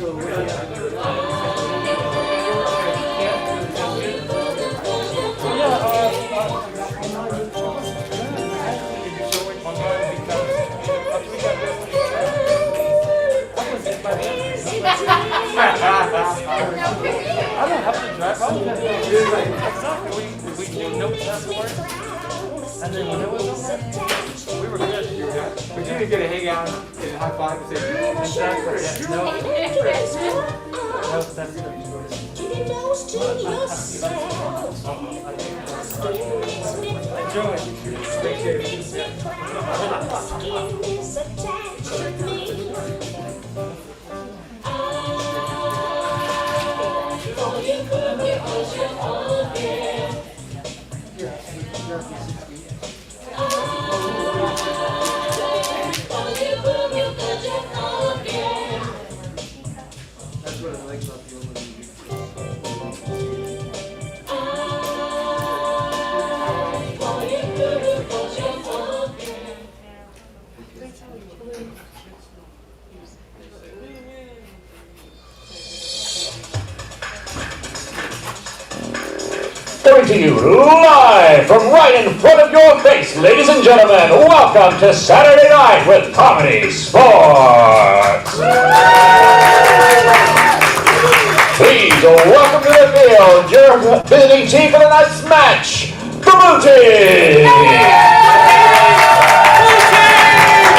I don't have to drive. We do notes afterwards. And then when it was over, we were good. We didn't get to hang out and high five and say, Exactly. Yeah. No. No, that's good. Enjoy. That's what I like about the old music. Coming to you live from right in front of your face, ladies and gentlemen, welcome to Saturday Night with Comedy Sports. Please welcome to the field your visiting team for the night's match, the Blue Team.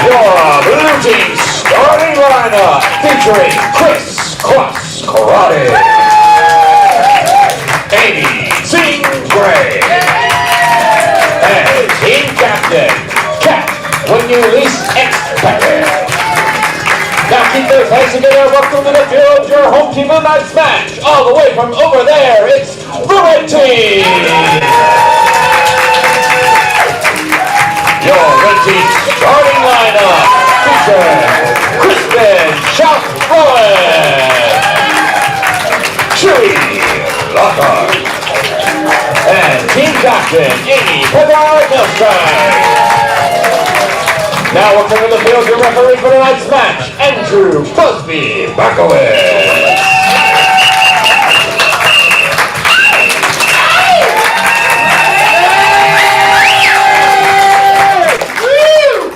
Your Blue Team starting lineup featuring Chris Cross Karate, Amy Gray, and team captain, Cat, when you least expect it. Now keep their heads together, welcome to the field, your home team of tonight's match. All the way from over there, it's the Red Team. Your Red Team starting lineup featuring Kristen Shout Rowan, Chewy Lockhart, and team captain, Amy Pagard-Nelson. Now welcome to the field, your referee for tonight's match, Andrew Busby Bakowitz.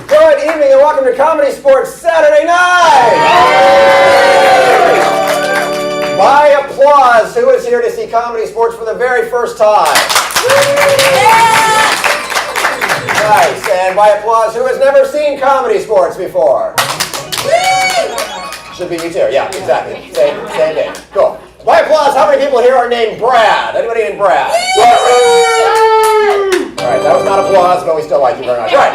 Good evening and welcome to Comedy Sports Saturday Night! By applause, who is here to see Comedy Sports for the very first time? Nice. And by applause, who has never seen Comedy Sports before? Should be you too. Yeah, exactly. Same thing. Cool. By applause, how many people here are named Brad? Anybody named Brad? All right, that was not applause, but we still like you very much. Right.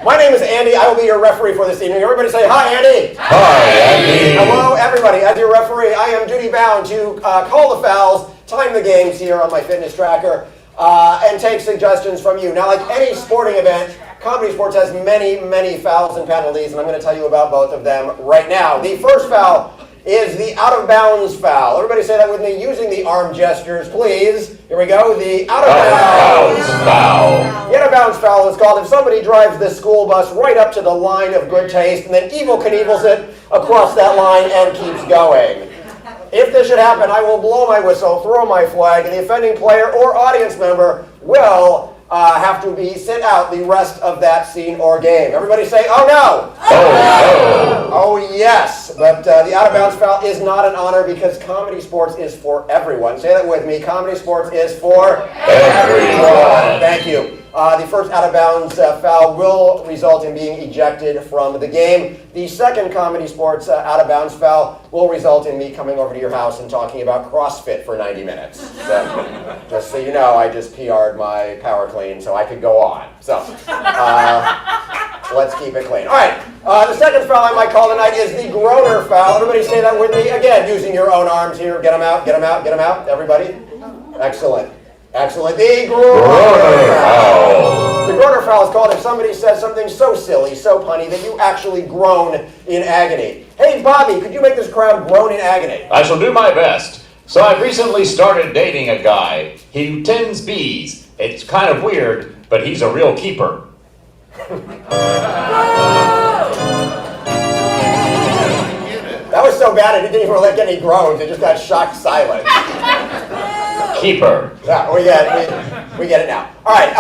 My name is Andy. I will be your referee for this evening. Everybody say hi, Andy. Hi, Andy. Hello, everybody. As your referee, I am duty bound to call the fouls, time the games here on my fitness tracker, and take suggestions from you. Now, like any sporting event, Comedy Sports has many, many fouls and penalties, and I'm going to tell you about both of them right now. The first foul is the out-of-bounds foul. Everybody say that with me using the arm gestures, please. Here we go. The out-of-bounds foul. The out-of-bounds foul is called if somebody drives the school bus right up to the line of good taste and then Evel Knievel's it across that line and keeps going. If this should happen, I will blow my whistle, throw my flag, and the offending player or audience member will have to be sit out the rest of that scene or game. Everybody say, oh no! Oh no! Oh yes, but the out-of-bounds foul is not an honor because Comedy Sports is for everyone. Say that with me. Comedy Sports is for everyone. Thank you. The first out-of-bounds foul will result in being ejected from the game. The second Comedy Sports out-of-bounds foul will result in me coming over to your house and talking about CrossFit for 90 minutes. So, just so you know, I just PR'd my power clean so I could go on. So, let's keep it clean. All right, the second foul I might call tonight is the groaner foul. Everybody say that with me. Again, using your own arms here. Get them out, get them out, get them out. Everybody? Excellent. Excellent. The groaner foul. The groaner foul is called if somebody says something so silly, so punny, that you actually groan in agony. Hey, Bobby, could you make this crowd groan in agony? I shall do my best. So I've recently started dating a guy. He tends bees. It's kind of weird, but he's a real keeper. so bad it didn't even get any groans. It just got shocked silent. Keeper. Yeah, we get it now. All right.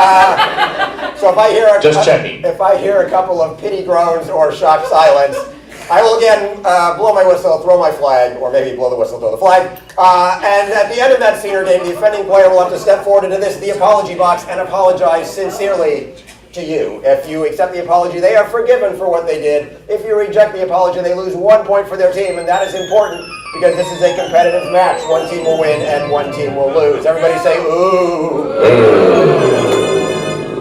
So if I hear if I hear a couple of pity groans or shocked silence, I will again blow my whistle, throw my flag, or maybe blow the whistle, throw the flag. And at the end of that senior game, the offending player will have to step forward into the apology box and apologize sincerely to you. If you accept the apology, they are forgiven for what they did. If you reject the apology, they lose 1 point for their team, and that is important because this is a competitive match. One team will win and one team will lose. Everybody say, ooh.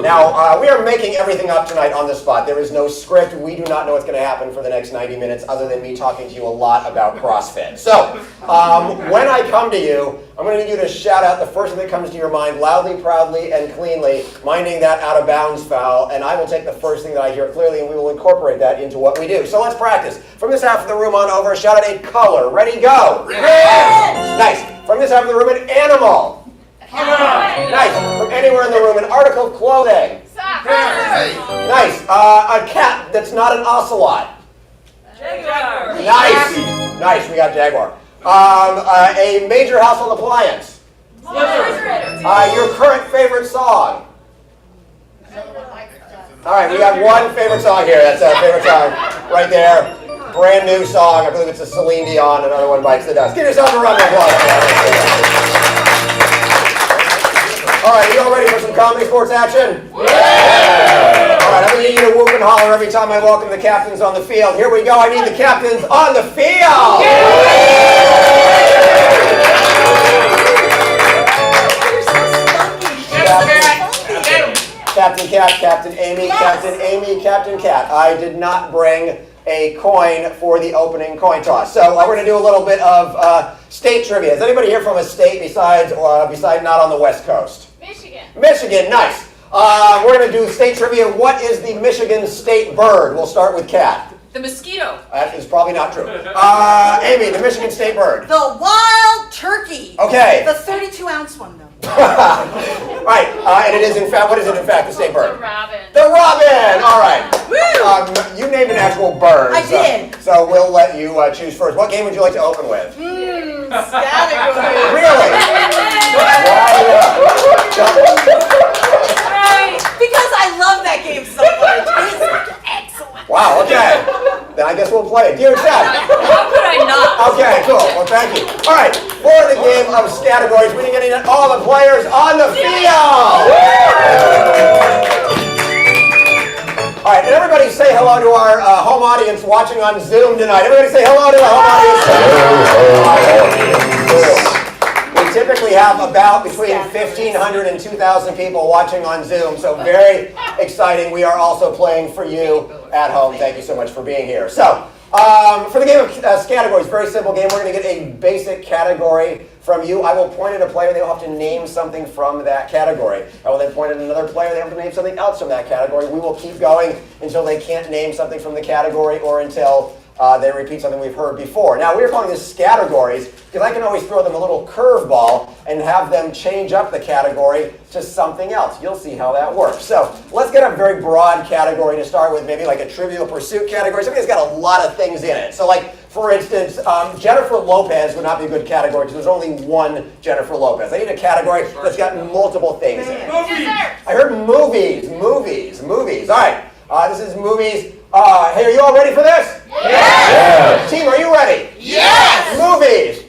Now, we are making everything up tonight on the spot. There is no script. We do not know what's going to happen for the next 90 minutes other than me talking to you a lot about CrossFit. So, when I come to you, I'm going to need you to shout out the first thing that comes to your mind loudly, proudly, and cleanly, minding that out of bounds foul, and I will take the first thing that I hear clearly and we will incorporate that into what we do. So let's practice. From this half of the room on over, shout out a color. Ready, go! Red! Nice. From this half of the room, an animal. Nice. From anywhere in the room, an article of clothing. Nice. A cat that's not an ocelot. Jaguar. Nice. Nice. We got Jaguar. A major household appliance. Your current favorite song. All right, we got one favorite song here. That's our favorite song right there. Brand new song. I believe it's a Celine Dion. Another one bites the dust. Give yourself a round of applause. All right, you all ready for some comedy sports action? Yeah! All right, I'm going to need you to whoop and holler every time I welcome the captains on the field. Here we go. I need the captains on the field. Captain Cat, Captain Amy, Captain Amy, Captain Cat. I did not bring a coin for the opening coin toss. So we're going to do a little bit of state trivia. Is anybody here from a state besides not on the West Coast? Michigan, nice. We're going to do state trivia. What is the Michigan state bird? We'll start with Kat. The mosquito. That is probably not true. Amy, the Michigan state bird. The wild turkey. Okay. The 32-ounce one, though. Right, and it is in fact, what is it in fact, the state bird? The robin. The robin! All right. You named an actual bird. I did. So we'll let you choose first. What game would you like to open with? Category. Really? Because I love that game so much. It's excellent. Wow, okay. Then I guess we'll play it. Dear Seth. How could I not? Okay, cool. Well, thank you. All right, for the game of categories, we need to get all the players on the field. All right, and everybody say hello to our home audience watching on Zoom tonight. Everybody say hello to the home audience. We typically have about between 1,500 and 2,000 people watching on Zoom, so very exciting. We are also playing for you at home. Thank you so much for being here. So, for the game of categories, very simple game. We're going to get a basic category from you. I will point at a player. They will have to name something from that category. I will then point at another player. They have to name something else from that category. We will keep going until they can't name something from the category or until they repeat something we've heard before. Now, we're calling this categories because I can always throw them a little curveball and have them change up the category to something else. You'll see how that works. So let's get a very broad category to start with, maybe like a Trivial Pursuit category. Something that's got a lot of things in it. So like, for instance, Jennifer Lopez would not be a good category because there's only one Jennifer Lopez. I need a category that's got multiple things in it. Movies. I heard movies. All right, this is movies. Hey, are you all ready for this? Yes. Team, are you ready? Yes. Movies.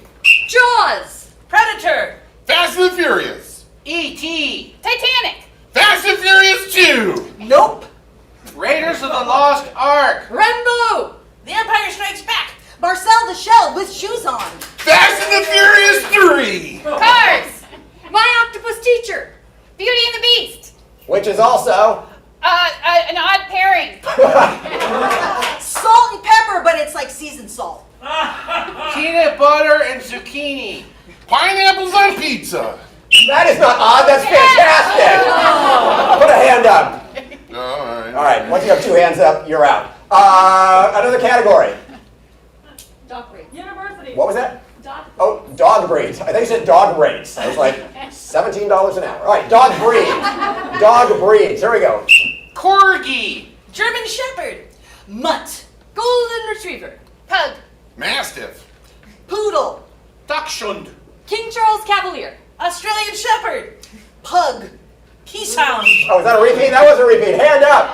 Jaws. Predator. Fast and Furious. E.T. Titanic. Fast and Furious 2. Nope. Raiders of the Lost Ark. Rambo. The Empire Strikes Back. Marcel the Shell with shoes on. Fast and the Furious 3. Cars. My Octopus Teacher. Beauty and the Beast. Which is also An odd pairing. Salt and pepper, but it's like seasoned salt. Peanut butter and zucchini. Pineapples on pizza. that is not odd. That's fantastic. Put a hand up. All right. Once you have two hands up, you're out. Another category. Dog breed. University. What was that? Dog. Oh, dog breeds. I think you said dog rates. I was like, $17 an hour. All right, dog breed. Dog breeds. Here we go. Corgi. German Shepherd. Mutt. Golden Retriever. Pug. Mastiff. Poodle. Dachshund. King Charles Cavalier. Australian Shepherd. Pug. Peacehound. Oh, is that a repeat? That was a repeat. Hand up.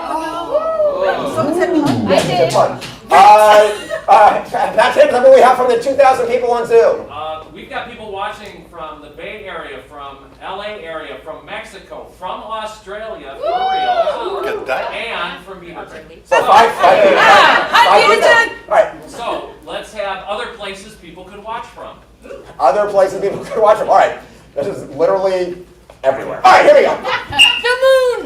Someone said pug. I did. Fun. That's it. That's what we have from the 2,000 people on Zoom. We've got people watching from the Bay Area, from LA area, from Mexico, from Australia, for real, Good day. and from Beaverton. So five people. Hi, Beaverton. All right. So let's have other places people could watch from. Other places people can watch them. All right. This is literally everywhere. All right, here we go. The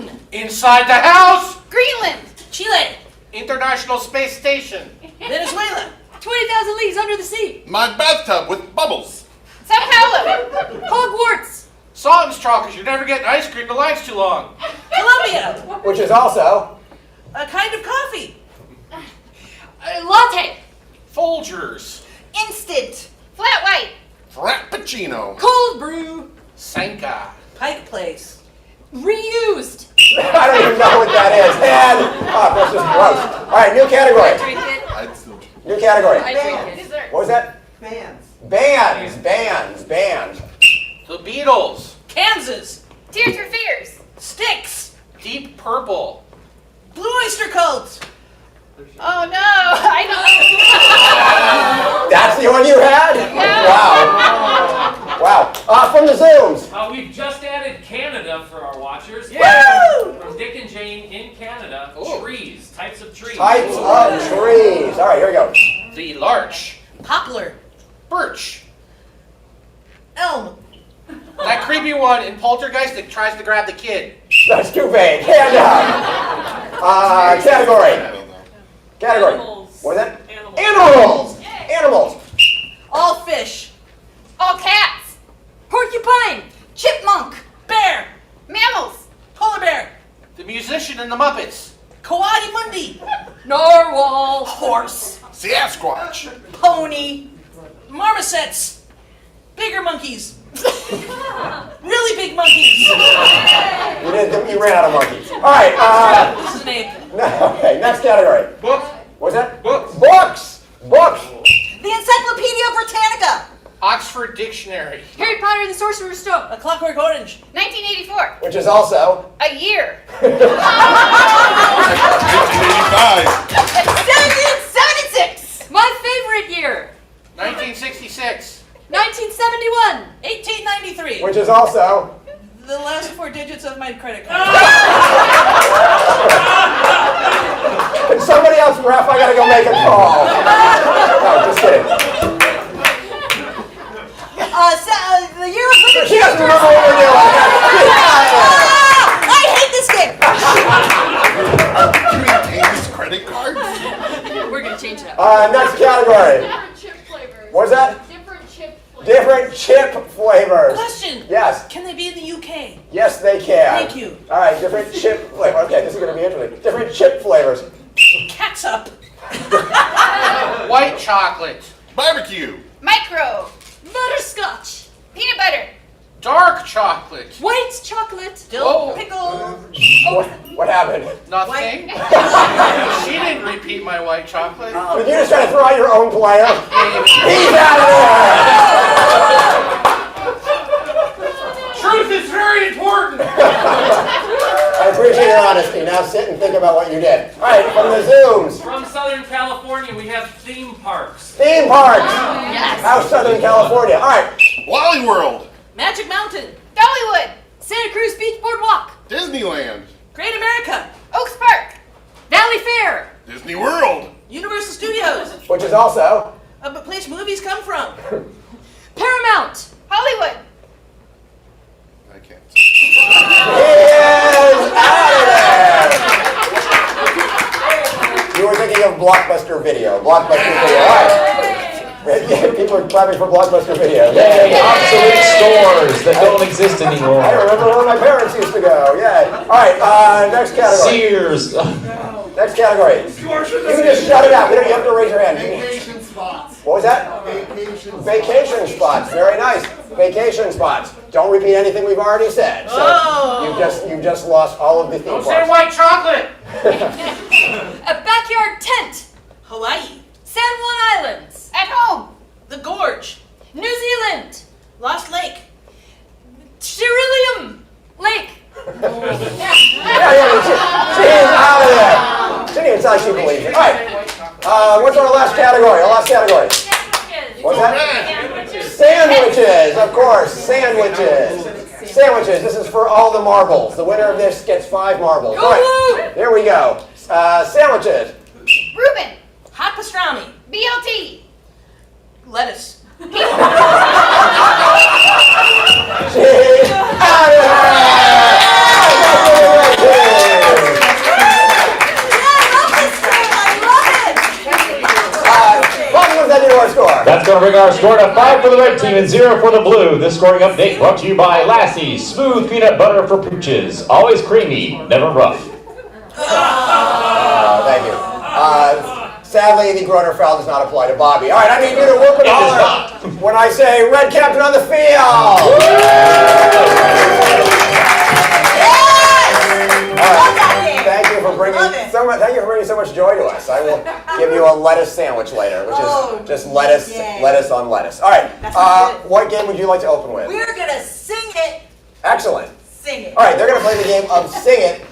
moon. Inside the house. Greenland. Chile. International Space Station. Venezuela. 20,000 Leagues Under the Sea. My bathtub with bubbles. Sao Paulo. Hogwarts. Salt and straw, because you're never getting ice cream. The line's too long. Colombia. Which is also A kind of coffee. Latte. Folgers. Instant. Flat white. Frappuccino. Cold brew. Sanka. Pike Place. Reused. I don't even know what that is. And that's just gross. All right, new category. Drink it. I'd still drink. New category. I drink it. Dessert. What was that? Bands. The Beatles. Kansas. Tears for Fears. Sticks. Deep Purple. Blue Oyster Cult. Oh no, I That's the one you had? Yeah. Wow. From the Zooms. We've just added Canada for our watchers. Woo! From Dick and Jane in Canada, Ooh. trees, types of trees. Types of trees. All right, here we go. The Larch. Poplar. Birch. Elm. That creepy one in Poltergeist that tries to grab the kid. That's too vague. Hand up. Category. I don't know. Category. Animals. What is that? Animals. Animals. All fish. All cats. Porcupine. Chipmunk. Bear. Mammals. Polar bear. The Musician and the Muppets. Koadi Mundi. Narwhal. Horse. Sasquatch. Pony. Marmosets. Bigger monkeys. Really big monkeys. You ran out of monkeys. All right. This is an ape. Okay, next category. Books. What's that? Books. Books. The Encyclopedia Britannica. Oxford Dictionary. Harry Potter and the Sorcerer's Stone. A Clockwork Orange. 1984. Which is also A year. 1985. 1776. My favorite year. 1966. 1971. 1893. which is also The last 4 digits of my credit card. Can somebody else ref? I gotta go make a call. No, just kidding. The year of liberty. She doesn't remember what we're doing. I hate this game. You maintain these credit cards? We're gonna change it up. Next category. Different chip flavors. What's that? Different chip flavors. Different chip flavors. Question. Yes. Can they be in the UK? Yes, they can. Thank you. All right, different chip flavors. Okay, this is going to be interesting. Different chip flavors. Catsup. White chocolate. Barbecue. Micro. Butterscotch. Peanut butter. Dark chocolate. White chocolate. Dill Whoa. pickle. What happened? Nothing. She didn't repeat my white chocolate. Did you just try to throw out your own player? He's out of there! Truth is very important. I appreciate your honesty. Now sit and think about what you did. All right, from the Zooms. From Southern California, we have theme parks. Theme parks. Yes. How's Southern California? All right. Wally World. Magic Mountain. Dollywood. Santa Cruz Beach Boardwalk. Disneyland. Great America. Oaks Park. Valley Fair. Disney World. Universal Studios. Which is also A place movies come from. Paramount. Hollywood. I can't. is out of there. You were thinking of Blockbuster Video. Blockbuster Video. All right. Yeah, people are clapping for Blockbuster Video. Yay, obsolete stores that don't exist I anymore. remember where my parents used to go. Yeah. All right. Next category. Sears. Next category. You can just shut it out. You have to raise your hand. Vacation spots. What was that? Vacation spots. Very nice. Vacation spots. Don't repeat anything we've already said. So you've just lost all of the theme Don't say parks. white chocolate. A backyard tent. Hawaii. San Juan Islands. At home. The Gorge. What's our last category? Our last category. Sandwiches. What's that? Sandwiches. Sandwiches, of course. Sandwiches. Sandwiches. This is for all the marbles. The winner of this gets 5 marbles. All right. There we go. Sandwiches. Reuben. Hot pastrami. BLT. Lettuce. That's going to bring our score to 5 for the red team and 0 for the blue. This scoring update brought to you by Lassie, smooth peanut butter for pooches. Always creamy, never rough. Thank you. Sadly, the Groner foul does not apply to Bobby. All right, I need you to whoop it all when I say red captain on the field. Thank you for bringing so much joy to us. I will give you a lettuce sandwich later, which is just lettuce on lettuce. All right. What game would you like to open with? We're gonna sing it. Excellent. Sing it. All right, they're going to play the game of Sing It.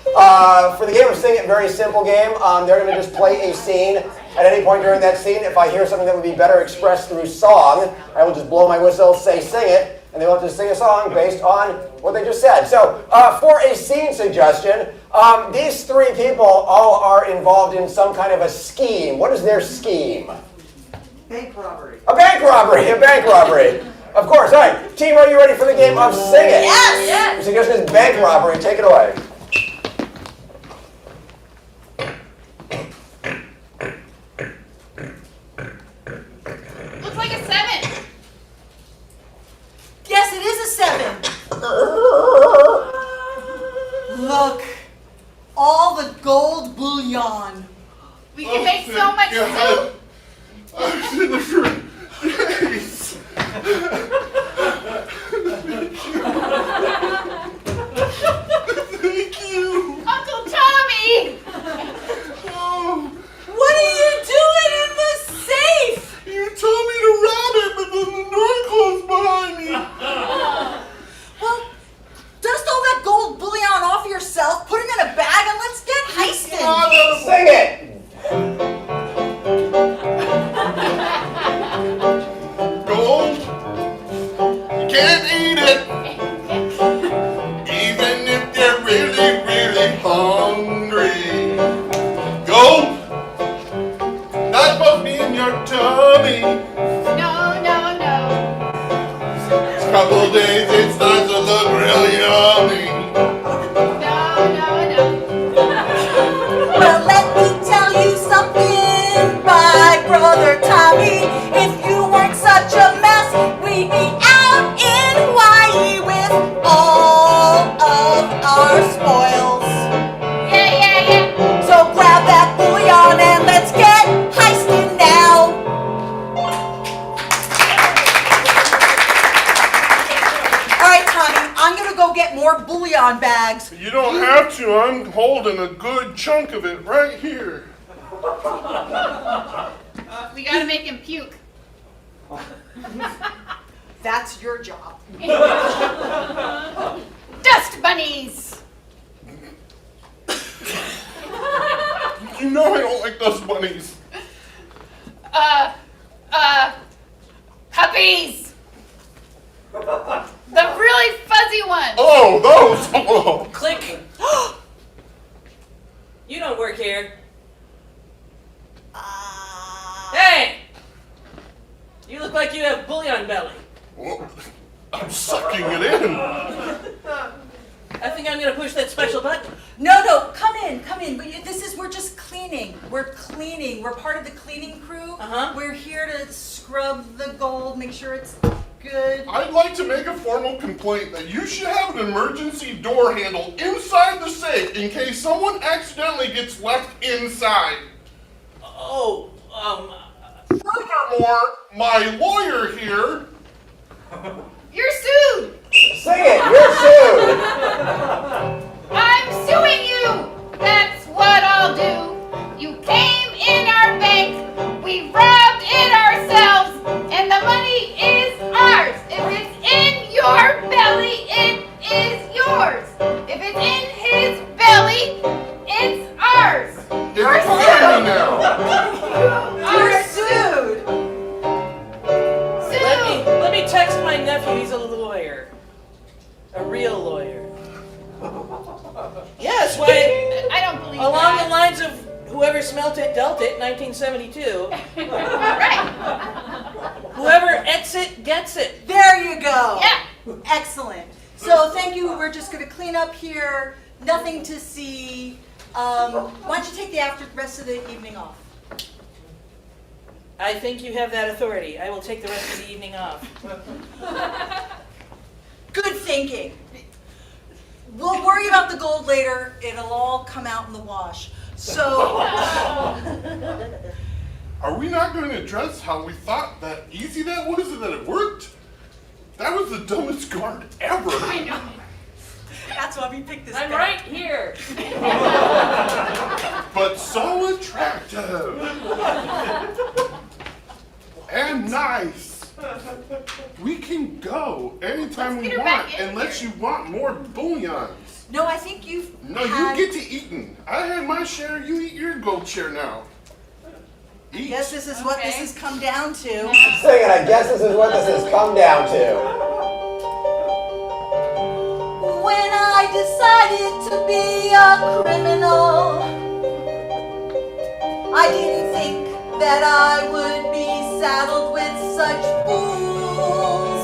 For the game of Sing It, very simple game. They're going to just play a scene. At any point during that scene, if I hear something that would be better expressed through song, I will just blow my whistle, say sing it, and they will have to sing a song based on what they just said. So, for a scene suggestion, these 3 people all are involved in some kind of a scheme. What is their scheme? Bank robbery. A bank robbery, a bank robbery. Of course. All right, team, are you ready for the game of Sing It? Yes. Your suggestion is bank robbery. Take it away. Looks like a 7. Yes, it is a 7. Look, all the gold bullion. We can make so much soup. I've seen the fruit. Thank you. Uncle Tommy. Oh, What are you doing in the safe? you told me to rob it, but then the door closed behind me. Well, dust all that gold bullion off yourself, put it in a bag, and let's get heisted. Sing it. Gold, you can't eat it, even if you're really, really hungry. Gold, not supposed to be in your tummy. No, no, no. Couple days it starts to look real yummy. No, no, no. Well, let me tell you something, my brother Tommy. If you weren't such a mess, we'd be out in Hawaii with all of our spoils. Yeah, yeah, yeah. So grab that bullion and let's get heisted now. All right, Tommy, I'm gonna go get more bullion bags. You don't have to. I'm holding a good chunk of it right here. We gotta make him puke. That's your job. Dust bunnies. You know I don't like those bunnies. Puppies. The really fuzzy ones. Oh, those. Oh. Click. You don't work here. Hey! You look like you have bullion belly. Well, I'm sucking it in. I think I'm gonna push that special button. No, come in. We're just cleaning. We're cleaning. We're part of the cleaning crew. We're here to scrub the gold, make sure it's good. I'd like to make a formal complaint that you should have an emergency door handle inside the safe in case someone accidentally gets left inside. Oh, Furthermore, my lawyer here. You're sued. Sing it. You're sued. I'm suing you. That's what I'll do. You came in our bank. We robbed it ourselves, and the money is ours. If it's in your belly, it is yours. If it's in his belly, it's ours. You're firing me now. you. Right. Whoever exit gets it. There you go. Yeah. Excellent. So thank you. We're just going to clean up here. Nothing to see. Why don't you take the rest of the evening off? I think you have that authority. I will take the rest of the evening off. Good thinking. We'll worry about the gold later. It'll all come out in the wash. So, Are we not going to address how we thought that easy that was and that it worked? That was the dumbest guard ever. I know. that's why we picked this I'm guy. right here. But so attractive. And nice. We can go anytime we get her back want in unless here. you want more bullions. No, I think you've No, had, you get to eating. I had my share, you eat your gold share now. I Eat. guess this is what this has come down to. Sing it, I guess this is what this has come down to. When I decided to be a criminal, I didn't think that I would be saddled with such fools.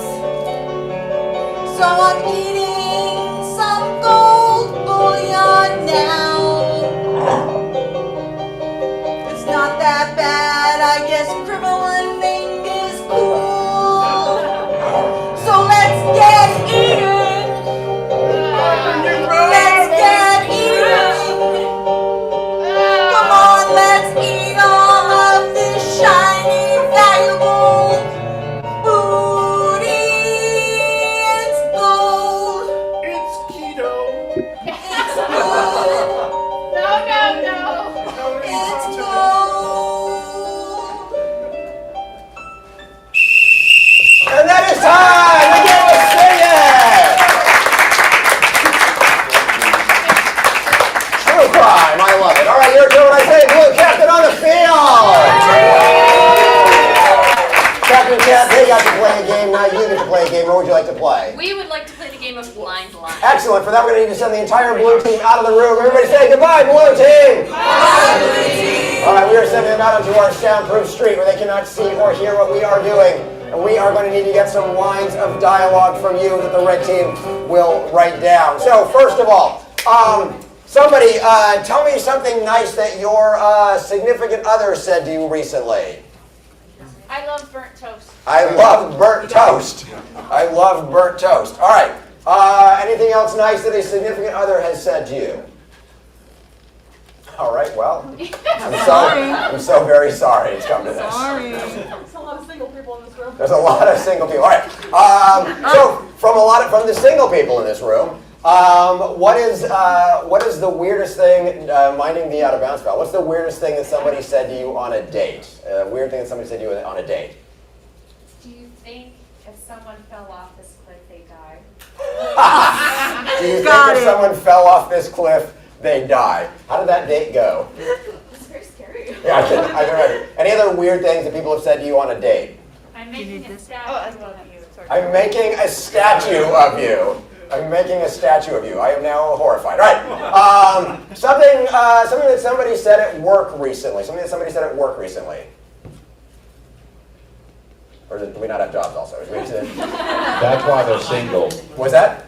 So I'm eating some gold bullion now. It's not that bad, I guess criminalling is cool. So let's get eating. Let's get eating. Come on, let's eat all of this shiny, valuable booty. It's gold. It's keto. It's good. No. It's gold. And that is time! The game is singing! True crime, I love it. All right, you're doing what I say, blue captain on the field! Captain Cat, they got to play a game, now you get to play a game. What would you like to play? We would like to play the game of blind line. Excellent. For that, we're going to need to send the entire blue team out of the room. Everybody say goodbye, blue team! All right, we are sending them out onto our soundproof street where they cannot see or hear what we are doing. And we are going to need to get some lines of dialogue from you that the red team will write down. So, first of all, somebody tell me something nice that your significant other said to you recently. I love burnt toast. I love burnt toast. I love burnt toast. All right. Anything else nice that a significant other has said to you? All right. Well, I'm so very sorry it's come to this. There's a lot of single people in this room. There's a lot of single people. All right. So from the single people in this room, what is the weirdest thing? Minding the out of bounds foul. What's the weirdest thing that somebody said to you on a date? Weird thing that somebody said to you on a date. Do you think if someone fell off this cliff, they die? Do you think if someone fell off this cliff, they die? How did that date go? It's very scary. Yeah, I can imagine. Any other weird things that people have said to you on a date? I'm making a statue of you. I'm making a statue of you. I'm making a statue of you. I am now horrified. All right. Something that somebody said at work recently. Something that somebody said at work recently. Or do we not have jobs also? That's why they're single. Was that?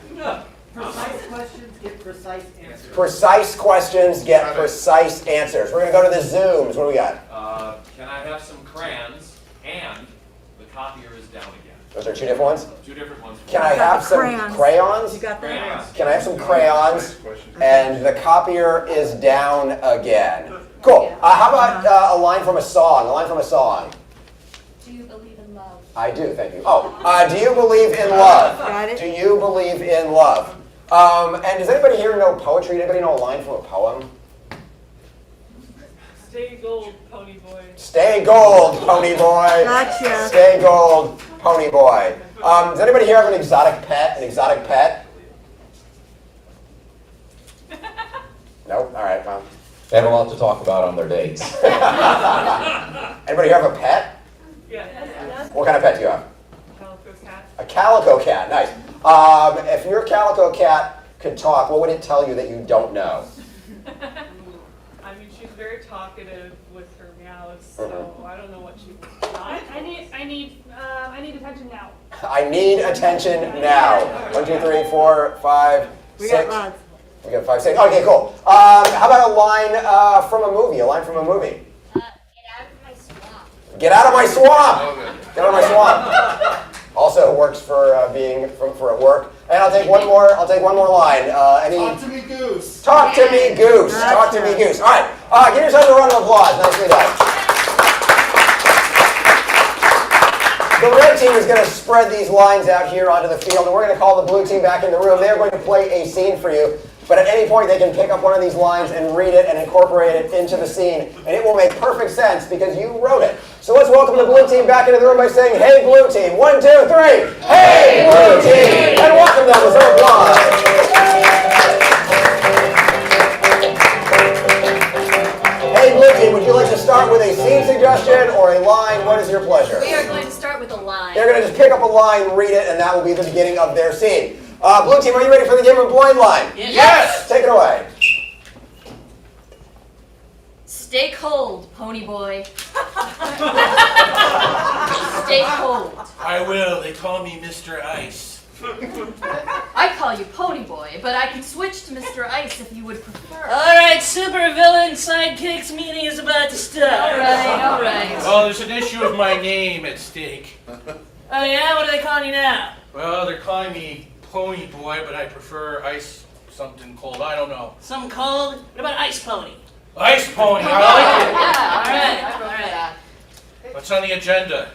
Precise questions get precise answers. Precise questions get precise answers. We're going to go to the Zooms. What do we got? Can I have some crayons? And the copier is down again. Those are two different ones? Two different ones. Can I have some crayons? You got that? Crayons. Can I have some crayons? And the copier is down again. Cool. How about a line from a song? A line from a song. Do you believe in love? I do, thank you. Oh, do you believe in love? Got it. Do you believe in love? And does anybody here know poetry? Anybody know a line from a poem? Stay gold, pony boy. Stay gold, pony boy. Gotcha. Stay gold, pony boy. Does anybody here have an exotic pet? An exotic pet? Nope. All right. Well. They have a lot to talk about on their dates. Anybody here have a pet? Yeah. What kind of pet do you have? Calico cat. A calico cat. Nice. If your calico cat could talk, what would it tell you that you don't know? I mean, she's very talkative with her meows. so I don't know what you want. I need attention now. I need attention now. 1, 2, 3, 4, 5, 6. We got lots. We got 5, 6. Okay, cool. How about a line from a movie? A line from a movie. Get out of my swamp. Get out of my swamp. Also works for being for at work. And I'll take one more. I'll take one more line. Talk to me, Goose. Talk to me, Goose. Talk to me, Goose. All right. Give yourselves a round of applause. Nicely done. The red team is going to spread these lines out here onto the field, and we're going to call the blue team back in the room. They're going to play a scene for you, but at any point they can pick up one of these lines and read it and incorporate it into the scene, and it will make perfect sense because you wrote it. So let's welcome the blue team back into the room by saying, "Hey, blue team." 1, 2, 3. Hey, blue team. And welcome them with some applause. Hey, blue team, would you like to start with a scene suggestion or a line? What is your pleasure? We are going to start with a line. They're going to just pick up a line, read it, and that will be the beginning of their scene. Blue team, are you ready for the game of blind line? Yes! Take it away. Stay cold, pony boy. Stay cold. I will. They call me Mr. Ice. I call you pony boy, but I can switch to Mr. Ice if you would prefer. Alright, supervillain sidekicks meeting is about to start. All right. Well, there's an issue with my name at stake. Oh yeah? What are they calling you now? Well, they're calling me Pony Boy, but I prefer Ice something cold. I don't know. Something cold? What about Ice Pony? Ice Pony, I Yeah, Alright. like it. What's on the agenda?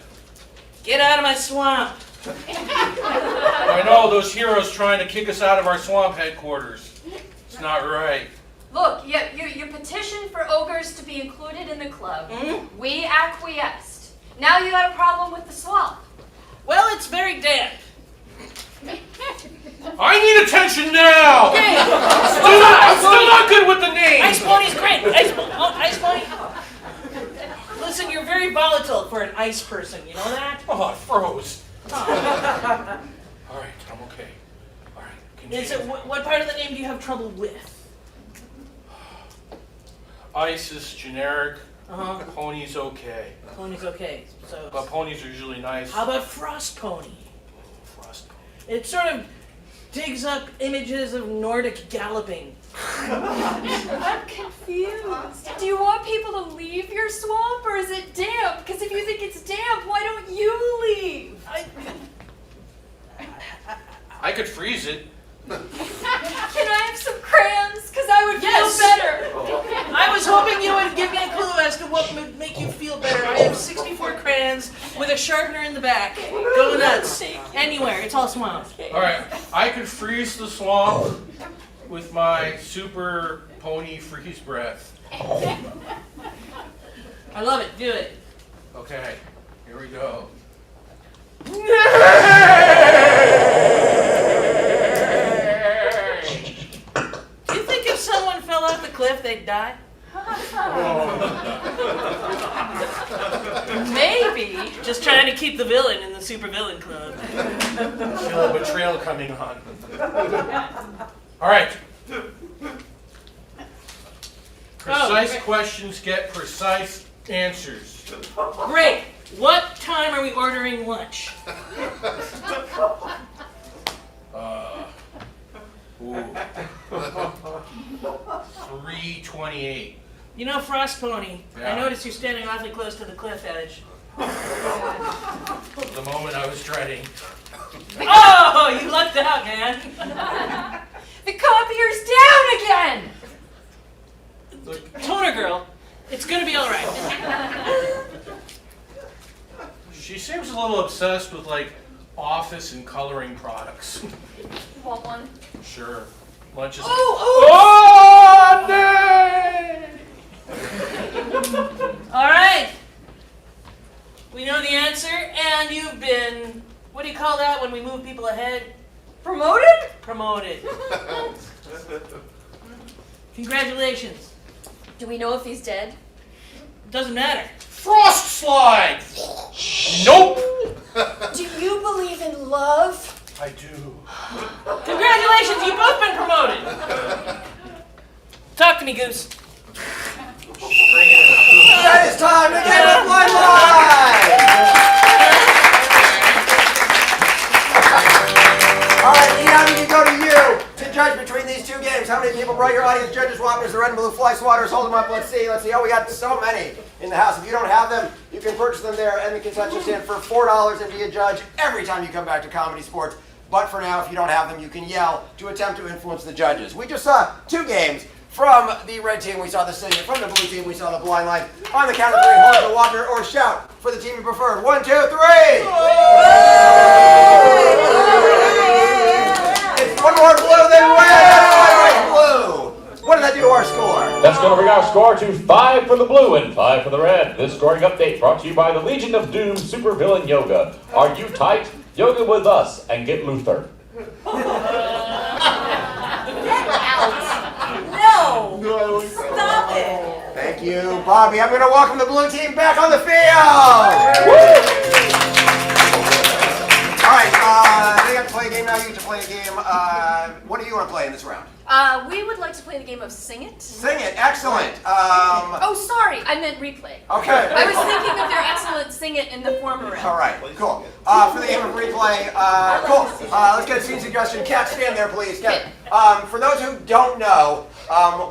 Get out of my swamp. I know, those heroes trying to kick us out of our swamp headquarters. It's not right. Look, you petitioned for ogres to be included in the club. Mm-hmm. We acquiesced. Now you got a problem with the swamp. Well, it's very damp. I need attention now! Okay. I'm still not good with the name! Ice Pony's great. Ice Pony. Listen, you're very volatile for an ice person. You know that? Oh, it froze. All right, I'm okay. All right, continue. Is it, what part of the name do you have trouble with? Ice is generic. Uh-huh. Pony's okay. Pony's okay. So. But ponies are usually nice. How about Frost Pony? Frost pony. It sort of digs up images of Nordic galloping. I'm confused. Do you want people to leave your swamp, or is it damp? Because if you think it's damp, why don't you leave? I could freeze it. Can I have some crayons? Because I would Yes. feel better. I was hoping you would give me a clue as to what would make you feel better. I have 64 crayons with a sharpener in the back. Go nuts. Anywhere. It's all swamp. All right, I could freeze the swamp with my super pony freeze breath. I love it. Do it. Okay, here we go. Do you think if someone fell off the cliff, they'd die? Maybe. Just trying to keep the villain in the super villain club. Feel a betrayal coming on. All right. Precise questions get precise answers. Great. What time are we ordering lunch? Ooh. 3:28. You know, Frost Pony, Yeah. I noticed you're standing awfully close to the cliff edge. The moment I was dreading. Oh, you lucked out, man. The copier's down again. Look, Toner girl, it's gonna be all right. she seems a little obsessed with like office and coloring products. Want one? Sure. Lunch is. Oh, no! All right. We know the answer, and you've been, what do you call that when we move people ahead? Promoted? Promoted. Congratulations. Do we know if he's dead? Doesn't matter. Frost slide! Nope! Do you believe in love? I do. Congratulations, you've both been promoted. Talk to me, Goose. That is time to give there's the red and blue fly swatters. Hold them up. Let's see. Oh, we got so many in the house. If you don't have them, you can purchase them there and the concession stand for $4 and be a judge every time you come back to Comedy Sports. But for now, if you don't have them, you can yell to attempt to influence the judges. We just saw 2 games. From the red team, we saw the singing. From the blue team, we saw the blind line. On the count of 3, hold the water or shout for the team you preferred. 1, 2, 3! It's one more blue than red. That's blue. What did that do to our score? That's going to bring our score to 5 for the blue and 5 for the red. This scoring update brought to you by the Legion of Doom Supervillain Yoga. Are you tight? Yoga with us and get Luther. No! Stop it! Thank you, Bobby. I'm going to welcome the blue team back on the field! All right, they have to play a game now. You get to play a game. What do you want to play in this round? We would like to play the game of Sing It. Sing It. Excellent. Oh, sorry. I meant replay. Okay. I was thinking of your excellent Sing It in the former round. All right, cool. For the game of replay, cool. Let's get a scene suggestion. Kat, stand there, please. Kat. For those who don't know,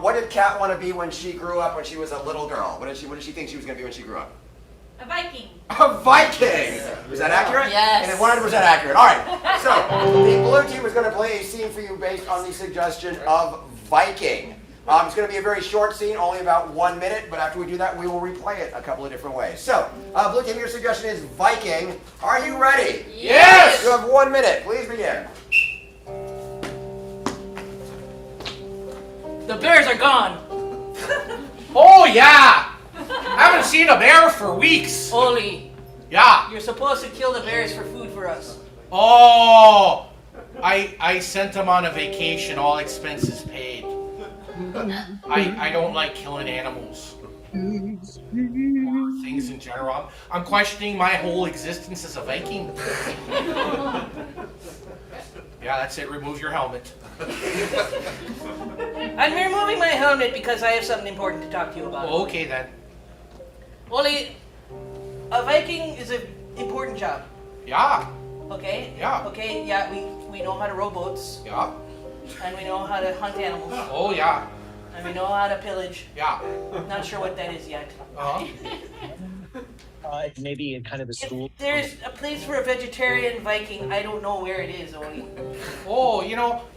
what did Kat want to be when she grew up, when she was a little girl? What did she think she was going to be when she grew up? A Viking. A Viking! Is that accurate? Yes. And it's 100% accurate. All right. So, the blue team is going to play a scene for you based on the suggestion of Viking. It's going to be a very short scene, only about 1 minute, but after we do that, we will replay it a couple of different ways. So, blue team, your suggestion is Viking. Are you ready? Yes! You have 1 minute. Please begin. The bears are gone. Oh, yeah! Haven't seen a bear for weeks. Oli, Yeah. you're supposed to kill the bears for food for us. Oh, I sent them on a vacation, all expenses paid. I don't like killing animals. Or things in general. I'm questioning my whole existence as a Viking. Yeah, that's it. Remove your helmet. I'm removing my helmet because I have something important to talk to you about. Okay, then. Oli, a Viking is an important job. Yeah. Okay? Yeah. Okay, yeah, we know how to row boats. Yeah. And we know how to hunt animals. Oh, yeah. And we know how to pillage. Yeah. Not sure what that is yet. Uh-huh. Maybe in kind of a school. If there's a place for a vegetarian Viking, I don't know where it is, Oli. Oh,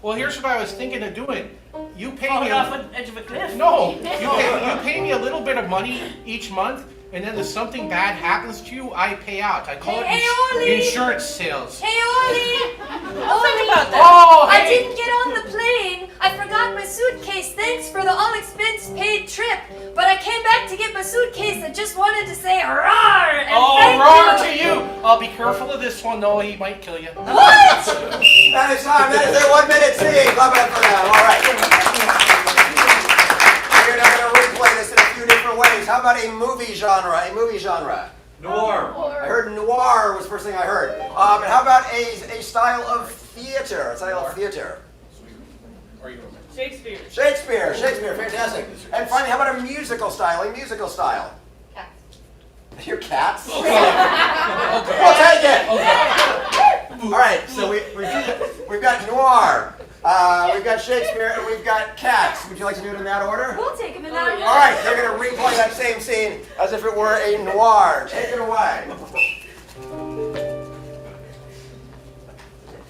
well, here's what I was thinking of doing. You pay Falling me off the edge of a cliff? No, you pay me a little bit of money each month, and then if something bad happens to you, I pay out. I call Hey, it Oli! insurance sales. Hey, Oli! I'll think about that. Oh, I hey! didn't get on the plane. I forgot my suitcase. Thanks for the all-expense-paid trip. But I came back to get my suitcase. I just wanted to say roar and thank roar you. to you! I'll be careful of this one, though. He might kill you. What? That is time. That is their 1 minute scene. Clap it up for them. All right. We're now going to replay this in a few different ways. How about a movie genre? A movie genre. Noir. I heard noir was the first thing I heard. But how about a style of theater? A style of theater. Shakespeare. Shakespeare, fantastic. And finally, how about a musical style? A musical style. Cats. Your cats? Okay. We'll take it. All right, so we've got noir, we've got Shakespeare, and we've got cats. Would you like to do it in that order? We'll take them in that order. All right, they're going to replay that same scene as if it were a noir. Take it away.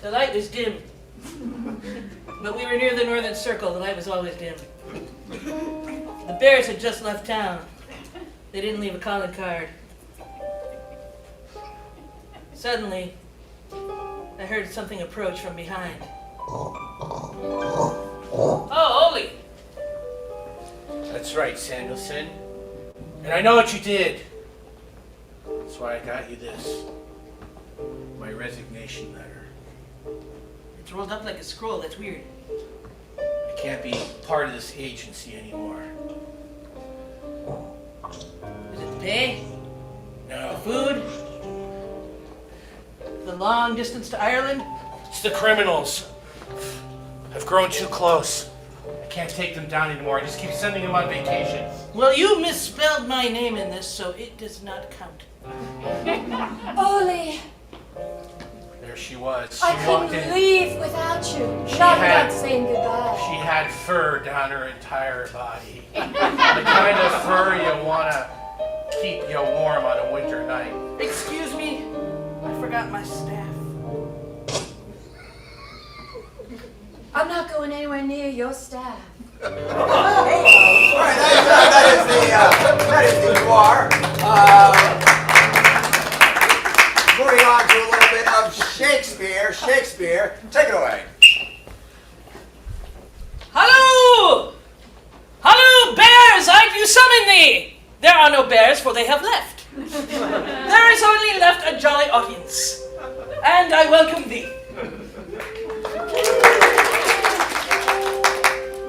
The light was dim. But we were near the northern circle. The light was always dim. The bears had just left town. They didn't leave a calling card. Suddenly, I heard something approach from behind. Oh, Oli! That's right, Samuelson. And I know what you did. That's why I got you this. My resignation letter. It's rolled up like a scroll. That's weird. I can't be part of this agency anymore. Is it the pay? No. The food? The long distance to Ireland? It's the criminals. I've grown too close. I can't take them down anymore. I just keep sending them on vacation. Well, you misspelled my name in this, so it does not count. Oli! There she was. I She walked couldn't in. leave without you. She Not had- without saying goodbye. She had fur down her entire body. The kind of fur you want to keep you warm on a winter night. Excuse me, I forgot my staff. I'm not going anywhere near your staff. All right, that is the noir. Moving on to a little bit of Shakespeare. Shakespeare, take it away. Hello! Hello, bears! I do summon thee! There are no bears, for they have left. There is only left a jolly audience. And I welcome thee.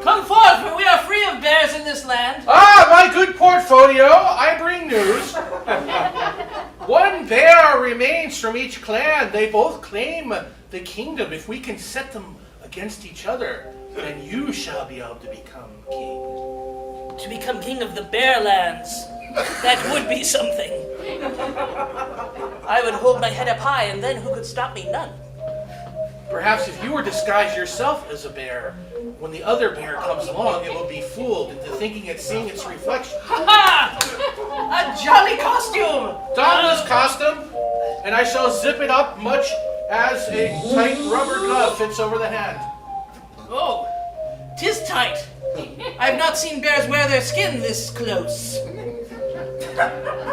Come forth, for we are free of bears in this land. Ah, my good portfolio, I bring news. One bear remains from each clan. They both claim the kingdom. If we can set them against each other, then you shall be able to become king. To become king of the bear lands. That would be something. I would hold my head up high, and then who could stop me? None. Perhaps if you were disguised yourself as a bear, when the other bear comes along, it will be fooled into thinking it's seeing its reflection. Ha ha! A jolly costume! Don this costume, and I shall zip it up much as a tight rubber glove fits over the hand. Oh, 'tis tight. I've not seen bears wear their skin this close.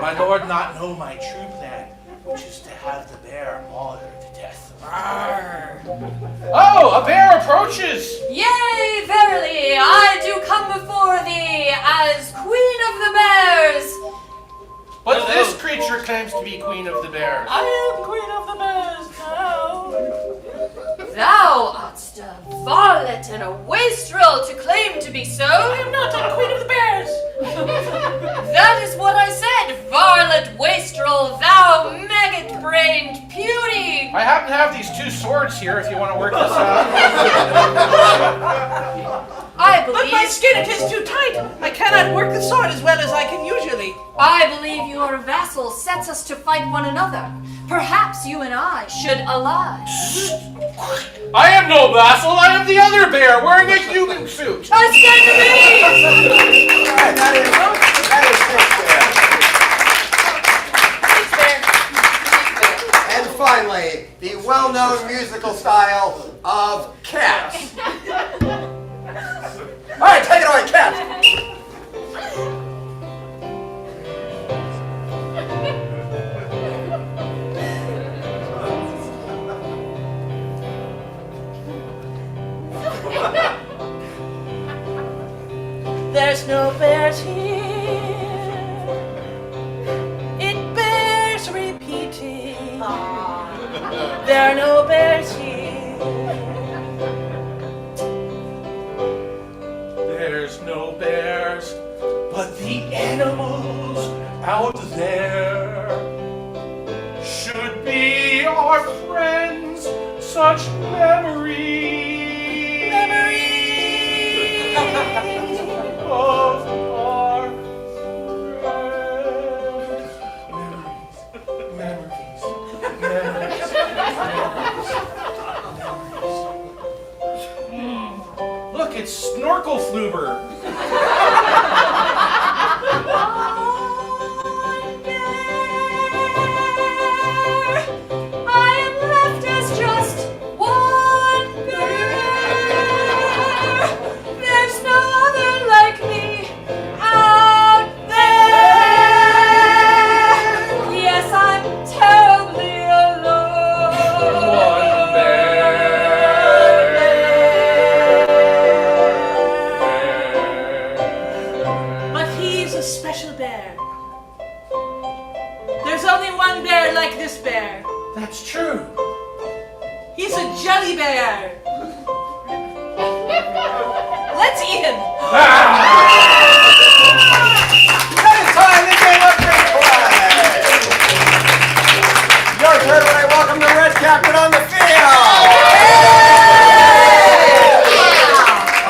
My lord not know my true plan, which is to have the bear mauled to death. Arr. Oh, a bear approaches! Yea, verily, I do come before thee as Queen of the Bears. But this creature claims to be queen of the bears. I am queen of the bears now. Thou art a varlet and a wastrel to claim to be so. I am not a queen of the bears. That is what I said, varlet, wastrel, thou maggot-brained puny. I happen to have these two swords here if you want to work this out. I But believe... my skin, it is too tight. I cannot work the sword as well as I can usually. I believe your vassal sets us to fight one another. Perhaps you and I should ally. I am no vassal, I am the other bear wearing a human suit. I stand to be! All right, that is Shakespeare. And finally, the well-known musical style of Cats. All right, take it away, Cats. There's no bears here. It bears repeating. There are no bears here. There's no bears, but the animals out there should be our friends, such memories. Of our friends. Memories. Look, it's Snorkel Fluber. I am left as just one bear. There's no other like me out there. Yes, I'm terribly alone. One But he's a special bear. There's only one bear like this bear. That's true. He's a jelly bear. Let's eat him. That is time to game up Big Play. Your turn when I welcome the red captain on the field.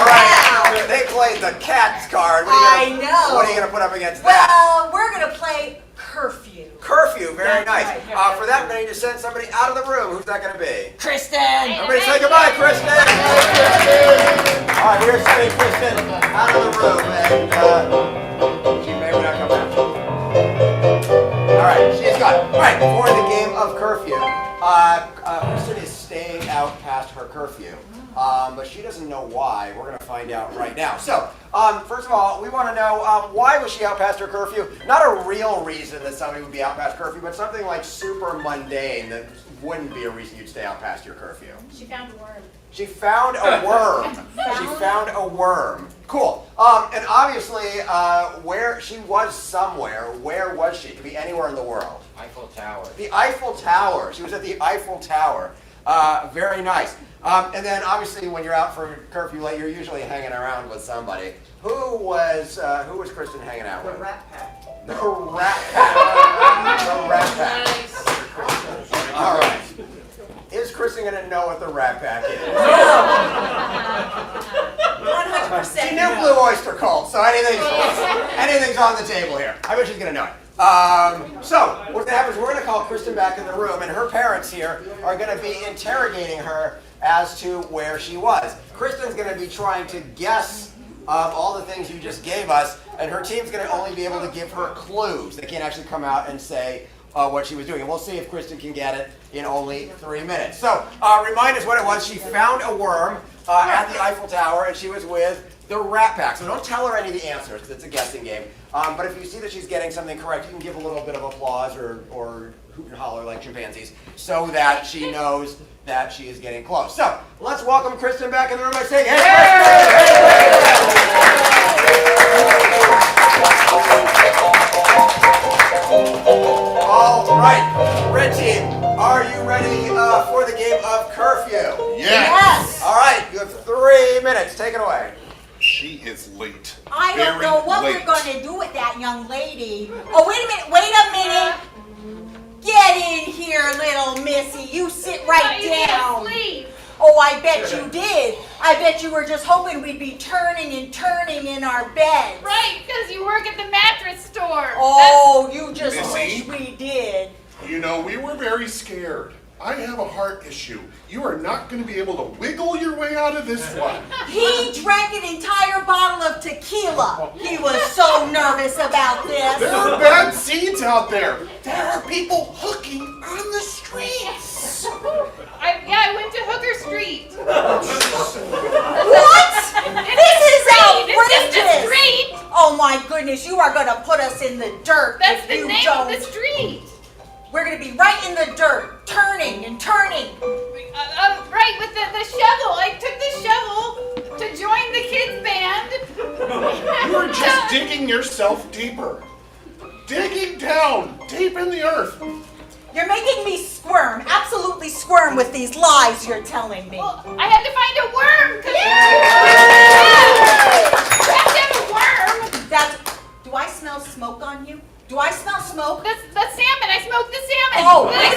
All right, they played the Cats card. I know. What are you going to put up against that? Well, we're going to play curfew. Curfew, very Very nice. For that, we're going to send somebody out of the room. Who's that going to be? Kristen! Everybody say goodbye, Kristen! All right, we're sending Kristen out of the room, and she may not come back. All right, she's gone. All right, for the game of curfew, Kristen is staying out past her curfew, but she doesn't know why. We're going to find out right now. So, first of all, we want to know why was she out past her curfew? Not a real reason that somebody would be out past curfew, but something like super mundane that wouldn't be a reason you'd stay out past your curfew. She found a worm. She found a worm. She found a worm. Cool. And obviously, where she was somewhere. Where was she? Could be anywhere in the world. Eiffel Tower. The Eiffel Tower. She was at the Eiffel Tower. Very nice. And then obviously, when you're out for curfew late, you're usually hanging around with somebody. Who was Kristen hanging out with? The Rat Pack. The Rat Pack. The Rat Pack. All right. Is Kristen going to know what the Rat Pack is? 100%. She knew Blue Oyster Cult, so anything's on the table here. I bet she's going to know it. So, what's going to happen is we're going to call Kristen back in the room, and her parents here are going to be interrogating her as to where she was. Kristen's going to be trying to guess all the things you just gave us, and her team's going to only be able to give her clues. They can't actually come out and say what she was doing. And we'll see if Kristen can get it in only 3 minutes. So, remind us what it was. She found a worm at the Eiffel Tower, and she was with the Rat Pack. So don't tell her any of the answers, because it's a guessing game. But if you see that she's getting something correct, you can give a little bit of applause or hoot and holler like chimpanzees, so that she knows that she is getting close. So, let's welcome Kristen back in the room by saying, hey, All right, Red Team, are you ready for the game of curfew? Yes. All right, you have 3 minutes. Take it away. She is late. I don't know what we're going to do with that young lady. Oh, wait a minute. Get in here, little missy. You sit right down. Oh, I bet you did. I bet you were just hoping we'd be turning and turning in our beds. Right, because you work at the mattress store. Oh, you just Missy? wish we did. You know, we were very scared. I have a heart issue. You are not going to be able to wiggle your way out of this one. He drank an entire bottle of tequila. He was so nervous about this. There are bad seeds out there. There are people hooking on the streets. I went to Hooker Street. What? This is outrageous. It's just a street. Oh my goodness, you are going to put us in the dirt. That's if the you name don't. of the street. We're going to be right in the dirt, turning and turning. Right, with the shovel. I took the shovel to join the kids' band. You are just digging yourself deeper. Digging down, deep in the earth. You're making me squirm, absolutely squirm with these lies you're telling me. Well, I had to find a worm. You have to have a worm. Do I smell smoke on you? Do I smell smoke? The salmon. I smoked the salmon. Oh, I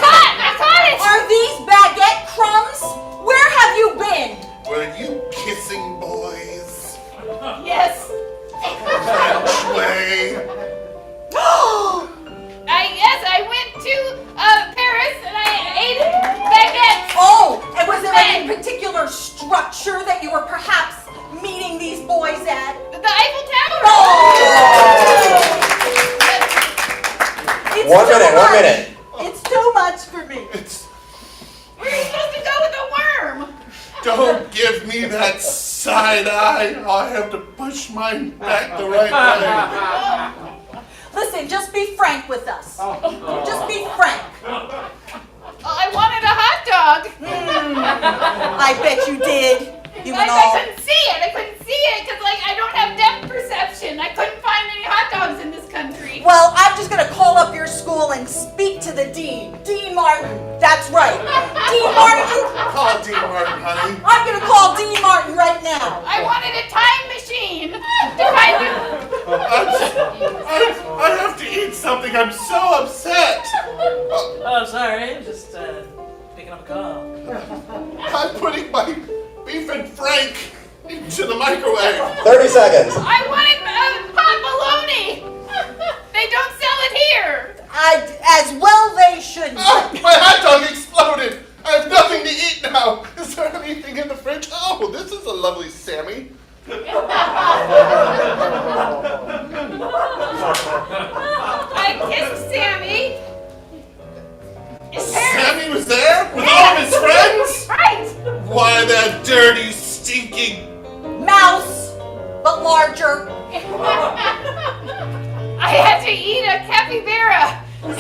caught it. Are these baguette crumbs? Where have you been? Were you kissing boys? Yes. French way. I went to Paris and I ate baguettes. Oh, and was there any particular structure that you were perhaps meeting these boys at? The Eiffel Tower. Oh! It's 1 minute, too 1 much. minute. It's too much for me. Where are you supposed to go with a worm? Don't give me that side eye. I'll have to push mine back the right way. Listen, just be frank with us. Just be frank. I wanted a hot dog. I bet you did. You and I all. couldn't see it. I couldn't see it because, I don't have depth perception. I couldn't find any hot dogs in this country. Well, I'm just going to call up your school and speak to the dean. Dean Martin. That's right. Dean Martin. Call Dean Martin, honey. I'm going to call Dean Martin right now. I wanted a time machine to find you. I have to eat something. I'm so upset. Oh, sorry. Just picking up a call. I'm putting my beef and frank into the microwave. 30 seconds. I wanted hot bologna. They don't sell it here. as well they should. Oh, my hot dog exploded. I have nothing to eat now. Is there anything in the fridge? Oh, this is a lovely Sammy. I kissed Sammy. Sammy was there with all of his friends? Right. Why, that dirty, stinking... Mouse, but larger. I had to eat a capybara. You're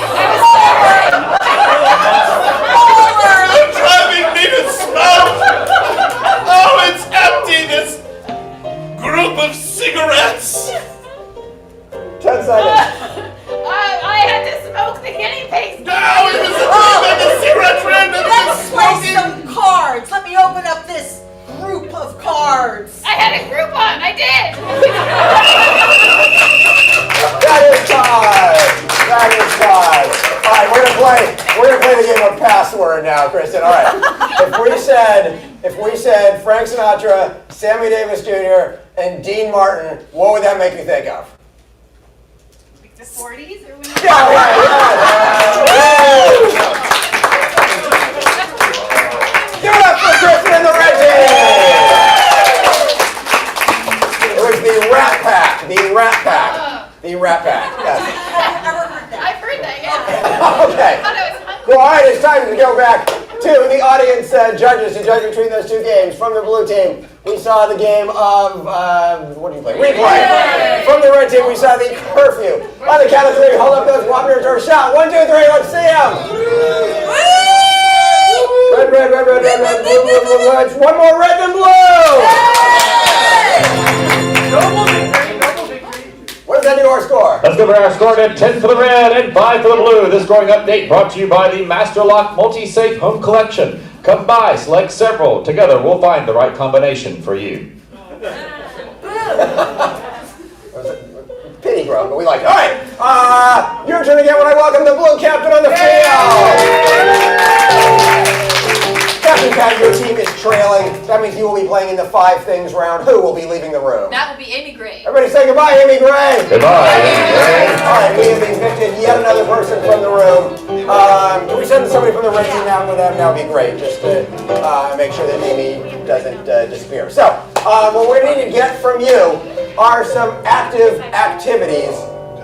driving me to smoke! Oh, it's empty, this group of cigarettes! 10 seconds. I had to smoke the guinea pigs. No, it was a cigarette friend! Let's play some cards. Let me open up this group of cards. I had a Groupon. I did. That is time. That is time. All right, we're gonna play the game of password now, Kristen. All right. If we said Frank Sinatra, Sammy Davis Jr., and Dean Martin, what would that make you think of? Like the 40s or when? Yeah, right. Give it up for Kristen and the red team. It was the Rat Pack. The Rat Pack. The Rat Pack. Yes. I've heard that, yeah. Okay. I thought I was hungry. Well, all right, it's time to go back to the audience judges to judge between those two games. From the blue team, we saw the game of, what do you play? Replay. From the red team, we saw the curfew. On the count of 3, hold up those whoppers or shout. 1, 2, 3, let's see them. Red, red, red, red, red, red, blue, blue, blue, red. One more red than blue. Double victory, double victory. What does that do to our score? Let's go for our score at 10 for the red and 5 for the blue. This scoring update brought to you by the Master Lock Multi-Safe Home Collection. Come by, select several. Together, we'll find the right combination for you. Pity growth, but we like it. All right, your turn again when I welcome the blue captain on the field. Captain Pat, your team is trailing. That means you will be playing in the 5 things round. Who will be leaving the room? That will be Amy Gray. Everybody say goodbye, Amy Gray. Goodbye, Amy Gray. All right, we have evicted yet another person from the room. Can we send somebody from the red team out with them? That would be great, just to make sure that Amy doesn't disappear. So, what we need to get from you are some active activities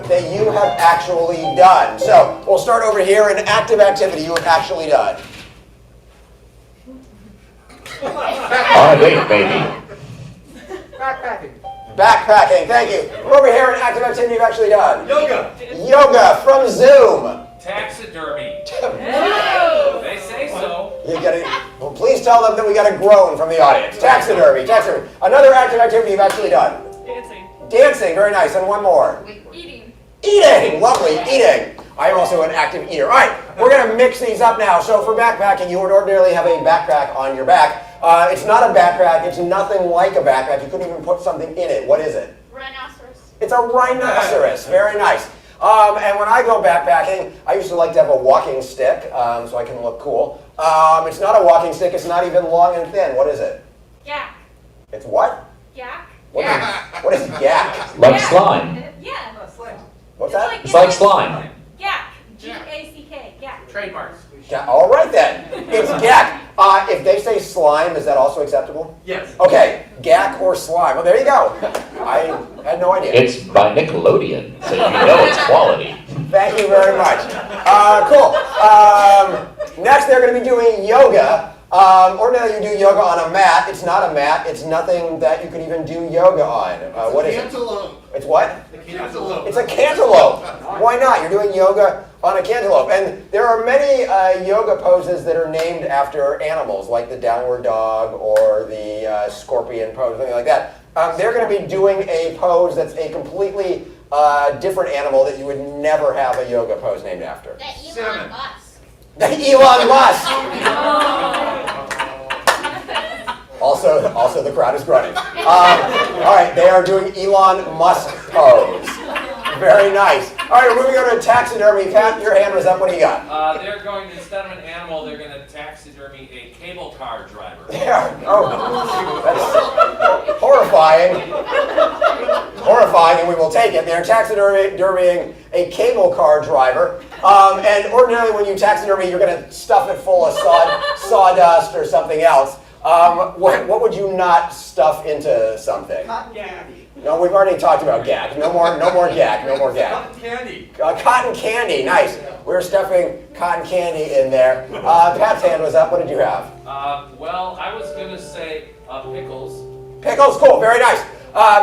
that you have actually done. So, we'll start over here. An active activity you have actually done. On a date, baby. Backpacking. Backpacking, thank you. Over here, an active activity you've actually done. Yoga. Yoga from Zoom. Taxidermy. They say so. You gotta, well, please tell them that we got a groan from the audience. Taxidermy, taxidermy. Another active activity you've actually done. Dancing. Dancing, very nice. And one more. Eating. Eating, lovely, eating. I am also an active eater. All right, we're gonna mix these up now. So for backpacking, you would ordinarily have a backpack on your back. It's not a backpack, it's nothing like a backpack. You couldn't even put something in it. What is it? Rhinoceros. It's a rhinoceros, very nice. And when I go backpacking, I used to like to have a walking stick, so I can look cool. It's not a walking stick, it's not even long and thin. What is it? Yak. It's what? Yak. What is yak? Like slime. Yeah. What's that? It's like slime. Yak. G-A-C-K. Yak. Trademarks. All right then, it's gack. If they say slime, is that also acceptable? Yes. Okay, gack or slime. Well, there you go. I had no idea. It's by Nickelodeon, so you know it's quality. Thank you very much. Cool. Next, they're going to be doing yoga. Ordinarily, you do yoga on a mat. It's not a mat. It's nothing that you could even do yoga on. What is it? Cantaloupe. It's what? Cantaloupe. It's a cantaloupe. Why not? You're doing yoga on a cantaloupe. And there are many yoga poses that are named after animals, like the downward dog or the scorpion pose, something like that. They're going to be doing a pose that's a completely different animal that you would never have a yoga pose named after. That Elon Musk. Elon Musk. Also, the crowd is grunting. All right, they are doing Elon Musk pose. Very nice. All right, we're moving on to taxidermy. Pat, your hand was up. What do you got? They're going to, instead of an animal, they're going to taxidermy a cable car driver. Yeah. Oh, that's horrifying. Horrifying, and we will take it. They're taxidermying a cable car driver. And ordinarily when you taxidermy, you're going to stuff it full of sawdust or something else. What would you not stuff into something? Cotton candy. No, we've already talked about gag. No more gag. No more gag. Cotton candy. Cotton candy, nice. We're stuffing cotton candy in there. Pat's hand was up. What did you have? Well, I was going to say pickles. Pickles, cool, very nice.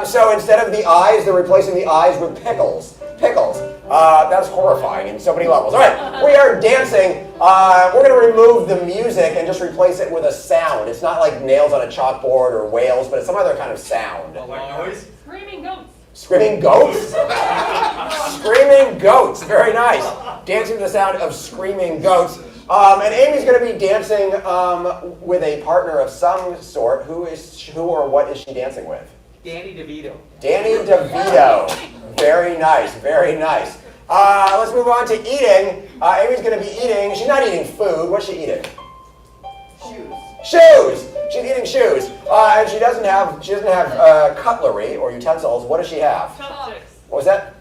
So instead of the eyes, they're replacing the eyes with pickles. Pickles. That's horrifying in so many levels. All right, we are dancing. We're going to remove the music and just replace it with a sound. It's not like nails on a chalkboard or whales, but it's some other kind of sound. Like noise? Screaming goats. Screaming goats? Screaming goats, very nice. Dancing to the sound of screaming goats. And Amy's going to be dancing with a partner of some sort. Who or what is she dancing with? Danny DeVito. Danny DeVito. Very nice, very nice. Let's move on to eating. Amy's going to be eating. She's not eating food. What's she eating? Shoes. She's eating shoes. And she doesn't have cutlery or utensils. What does she have? Chopsticks. What was that?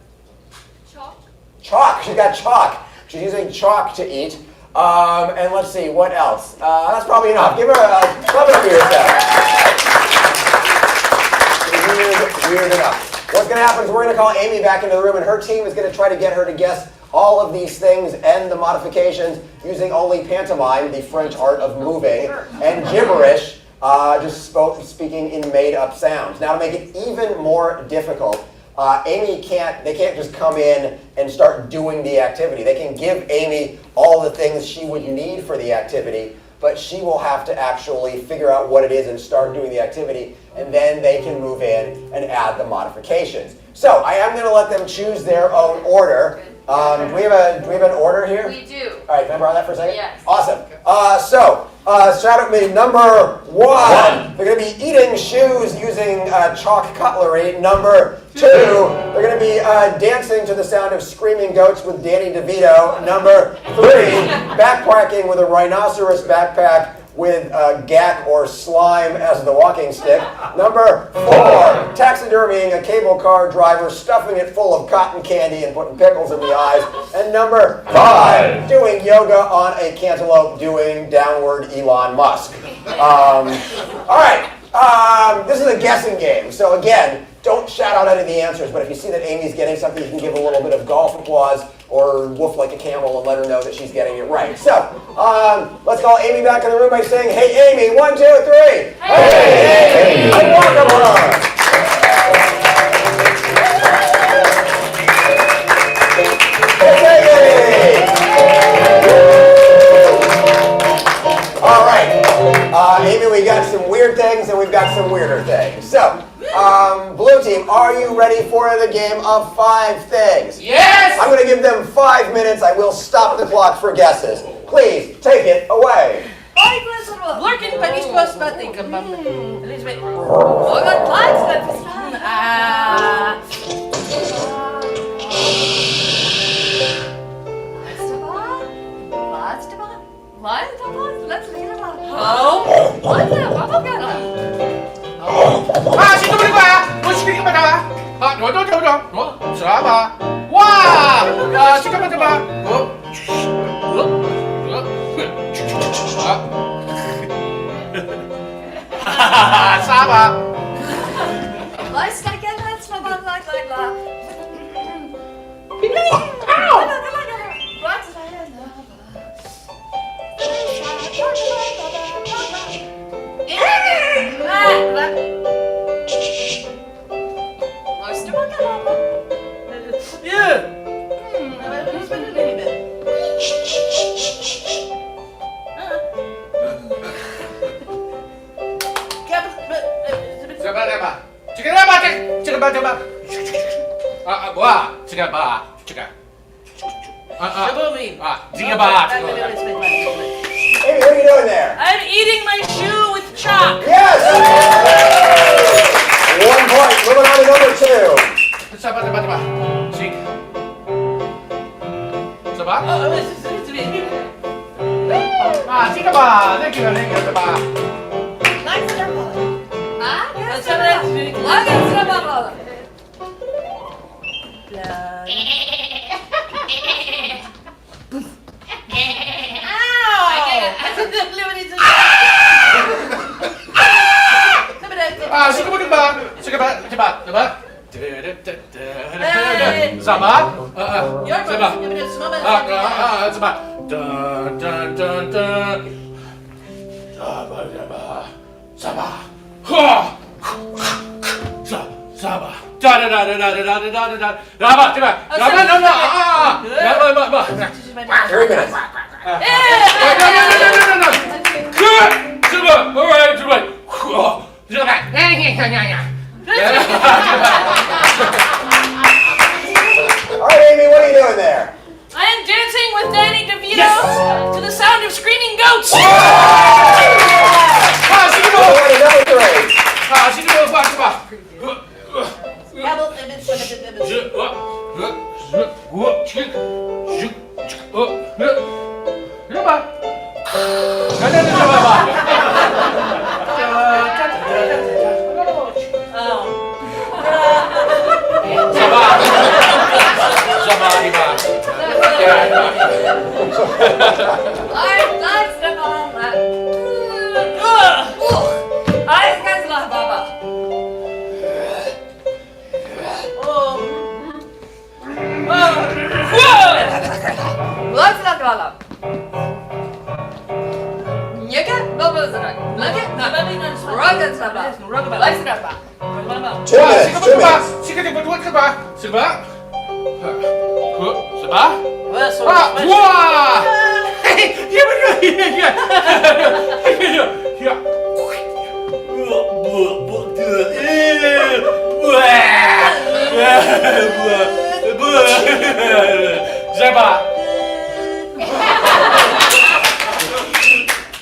Chalk. Chalk. She's got chalk. She's using chalk to eat. And let's see, what else? That's probably enough. Give her a clap it up for yourself. Weird enough. What's going to happen is we're going to call Amy back into the room, and her team is going to try to get her to guess all of these things and the modifications using only pantomime, the French art of moving, and gibberish, just speaking in made-up sounds. Now, to make it even more difficult, they can't just come in and start doing the activity. They can give Amy all the things she would need for the activity, but she will have to actually figure out what it is and start doing the activity, and then they can move in and add the modifications. So I am going to let them choose their own order. Do we have an order here? We do. All right, can I borrow that for a second? Yes. Awesome. Shout out me, number 1. They're going to be eating shoes using chalk cutlery. Number 2, they're going to be dancing to the sound of screaming goats with Danny DeVito. Number 3, backpacking with a rhinoceros backpack with gack or slime as the walking stick. Number 4, taxidermying a cable car driver, stuffing it full of cotton candy and putting pickles in the eyes. And number 5, doing yoga on a cantaloupe, doing downward Elon Musk. All right, this is a guessing game. So again, don't shout out any of the answers, but if you see that Amy's getting something, you can give a little bit of golf applause or woof like a camel and let her know that she's getting it right. So, let's call Amy back in the room by saying, hey Amy, 1, 2, 3. Hey Amy! And welcome her! Hey! All right, Amy, we got some weird things and we've got some weirder things. So, blue team, are you ready for the game of 5 things? Yes! I'm going to give them 5 minutes. I will stop the clock for guesses. Please, take it away. Working Paris was nothing. Elizabeth. Amy, what are you doing there? I'm eating my shoe with chalk. Yes! 1 point. Moving on to number 2. All right, Amy, what are you doing there? I am dancing with Danny DeVito to the sound of screaming goats.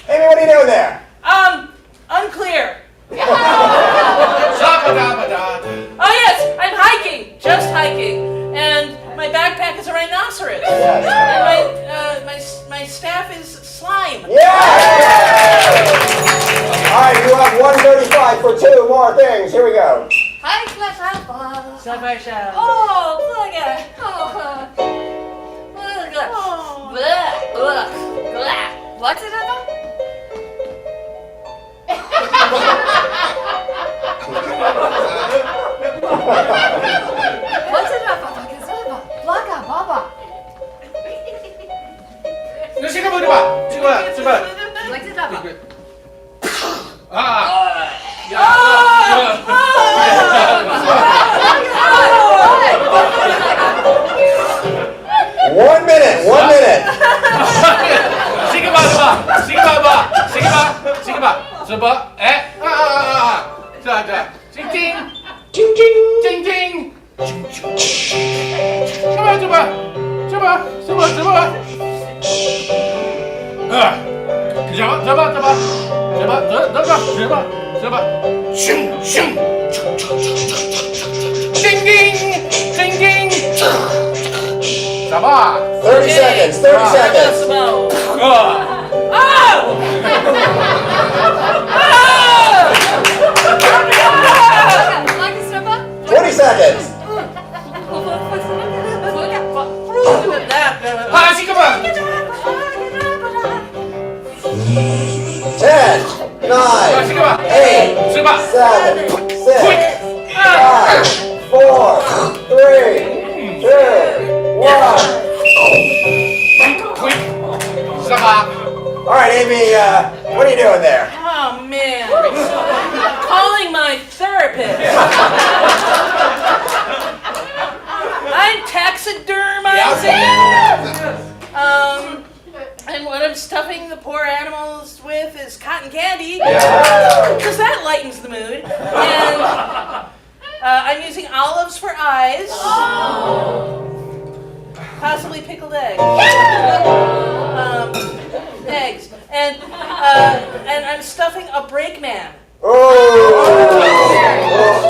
Amy, what are you doing there? Unclear. Oh yes, I'm hiking, just hiking, and my backpack is a rhinoceros, Yes. and my staff is slime. Yeah! All right, you have 135 for 2 more things. Here we go. Hi, Flashaba. Sabasha. Oh, look at it. Oh, look at it. What's it about? What's it about? Blaga Baba. What's it about? One minute. Ding ding, ding ding. 30 seconds. 30 seconds. 20 seconds. 10, 9, 8, 7, 6, 5, 4, 3, 2, 1. All right, Amy, what are you doing there? Oh man, calling my therapist. I'm taxidermizing. And what I'm stuffing the poor animals with is cotton candy, because that lightens the mood. And I'm using olives for eyes. Possibly pickled eggs. Eggs. And I'm stuffing a brakeman.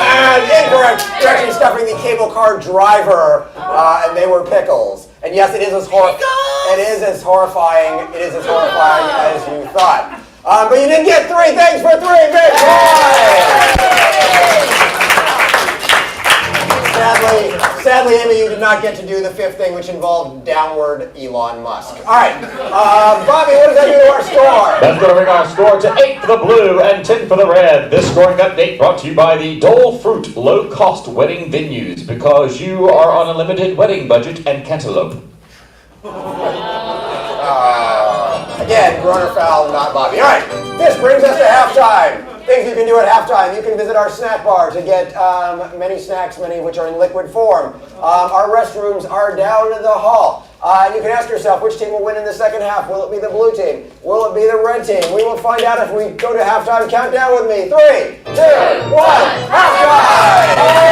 And incorrect. You're actually stuffing the cable car driver, and they were pickles. And yes, it is as horrifying as you thought. But you did get 3 things for 3 big points. Sadly, Sadly, Amy, you did not get to do the fifth thing, which involved downward Elon Musk. All right, Bobby, what does that do to our score? That's going to bring our score to 8 for the blue and 10 for the red. This scoring update brought to you by the Dole Fruit low-cost wedding venues, because you are on a limited wedding budget and cantaloupe. Again, grown or foul, not Bobby. All right, this brings us to halftime. Things you can do at halftime. You can visit our snack bar to get many snacks, many of which are in liquid form. Our restrooms are down in the hall. And you can ask yourself, which team will win in the second half? Will it be the blue team? Will it be the red team? We will find out if we go to halftime. Count down with me. 3, 2, 1, halftime!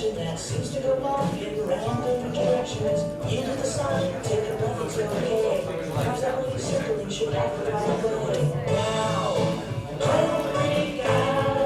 That seems to go off in random directions. You do the sign, take a breath, it's okay. Cause that way circling should act right away. Now, don't freak out.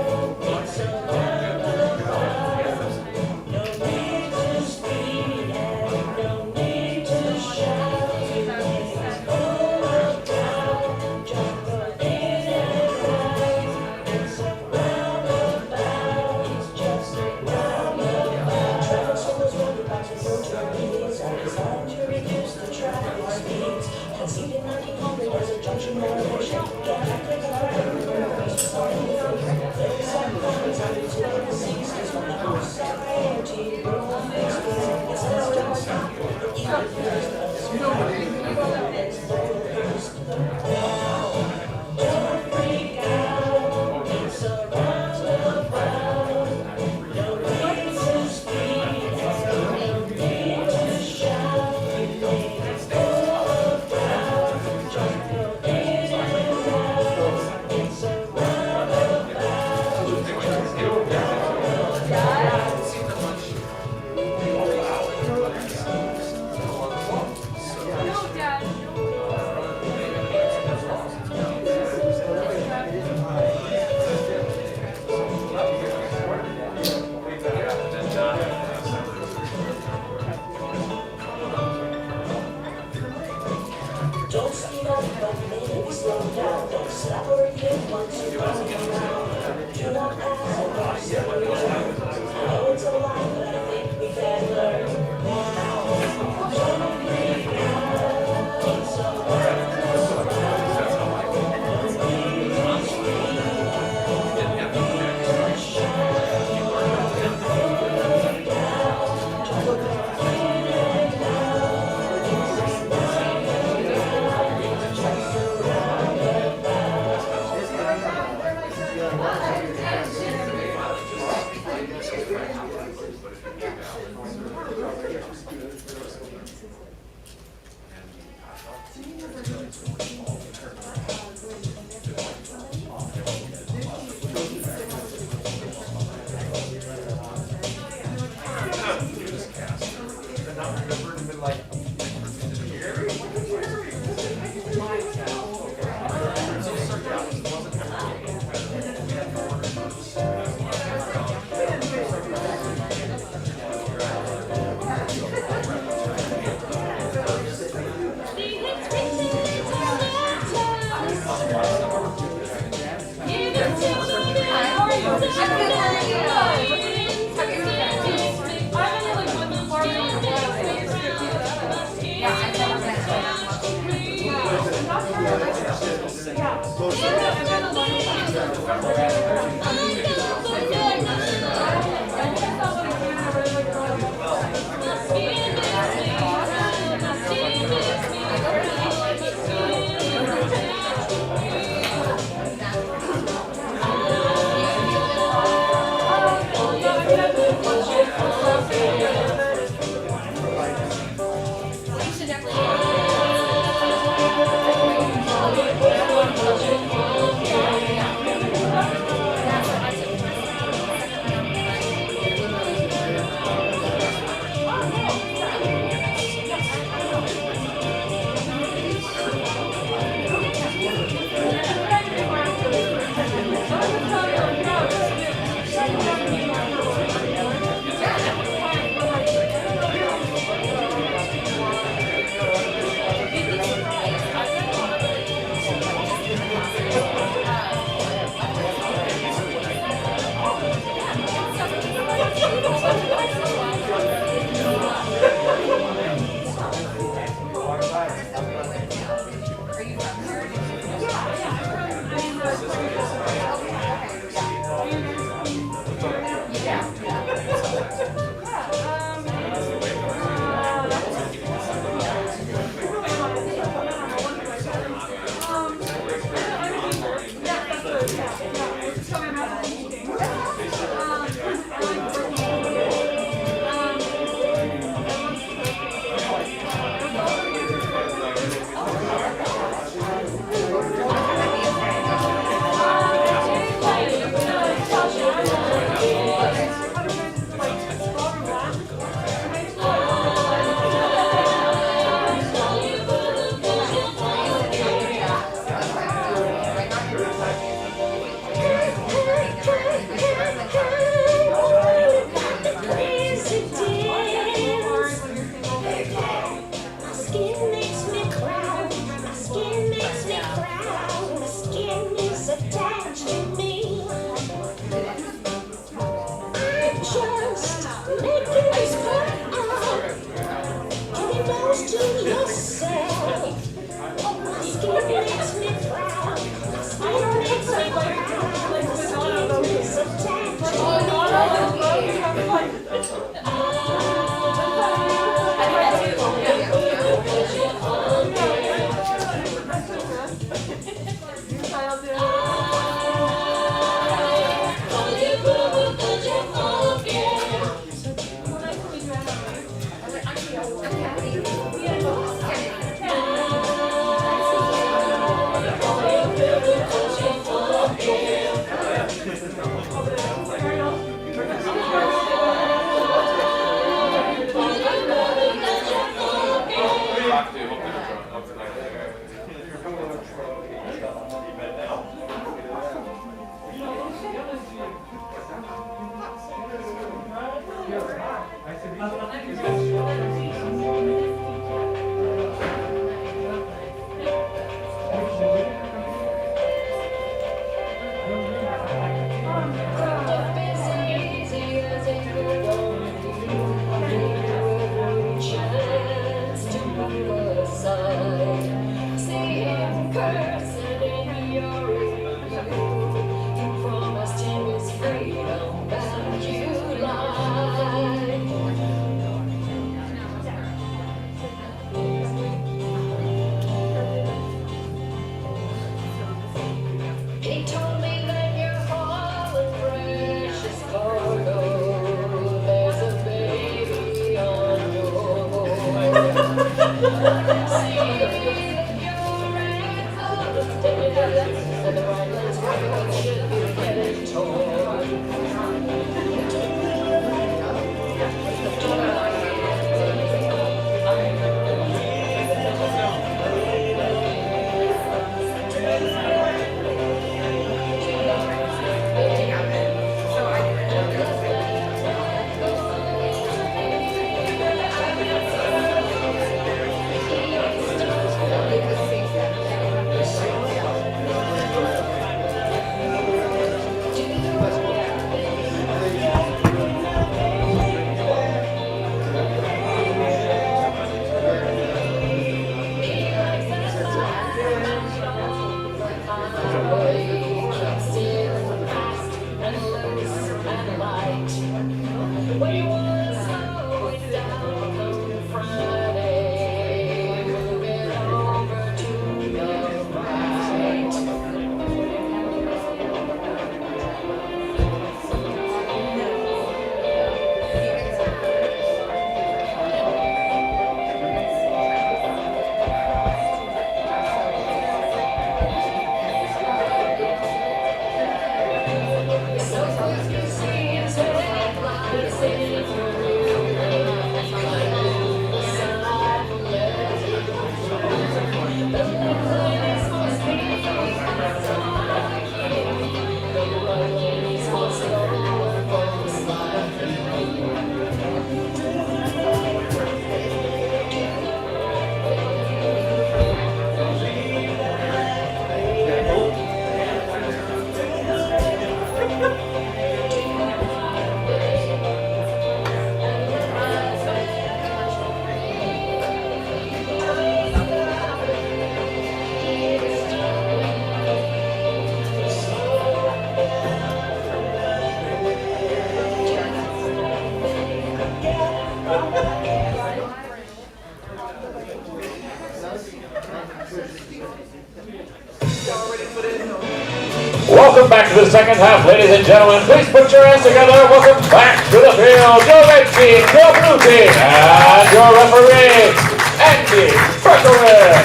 Welcome back to the second half, ladies and gentlemen. Please put your hands together. Welcome back to the field. Your red team, your blue team, and your referee, Andy Berkowitz.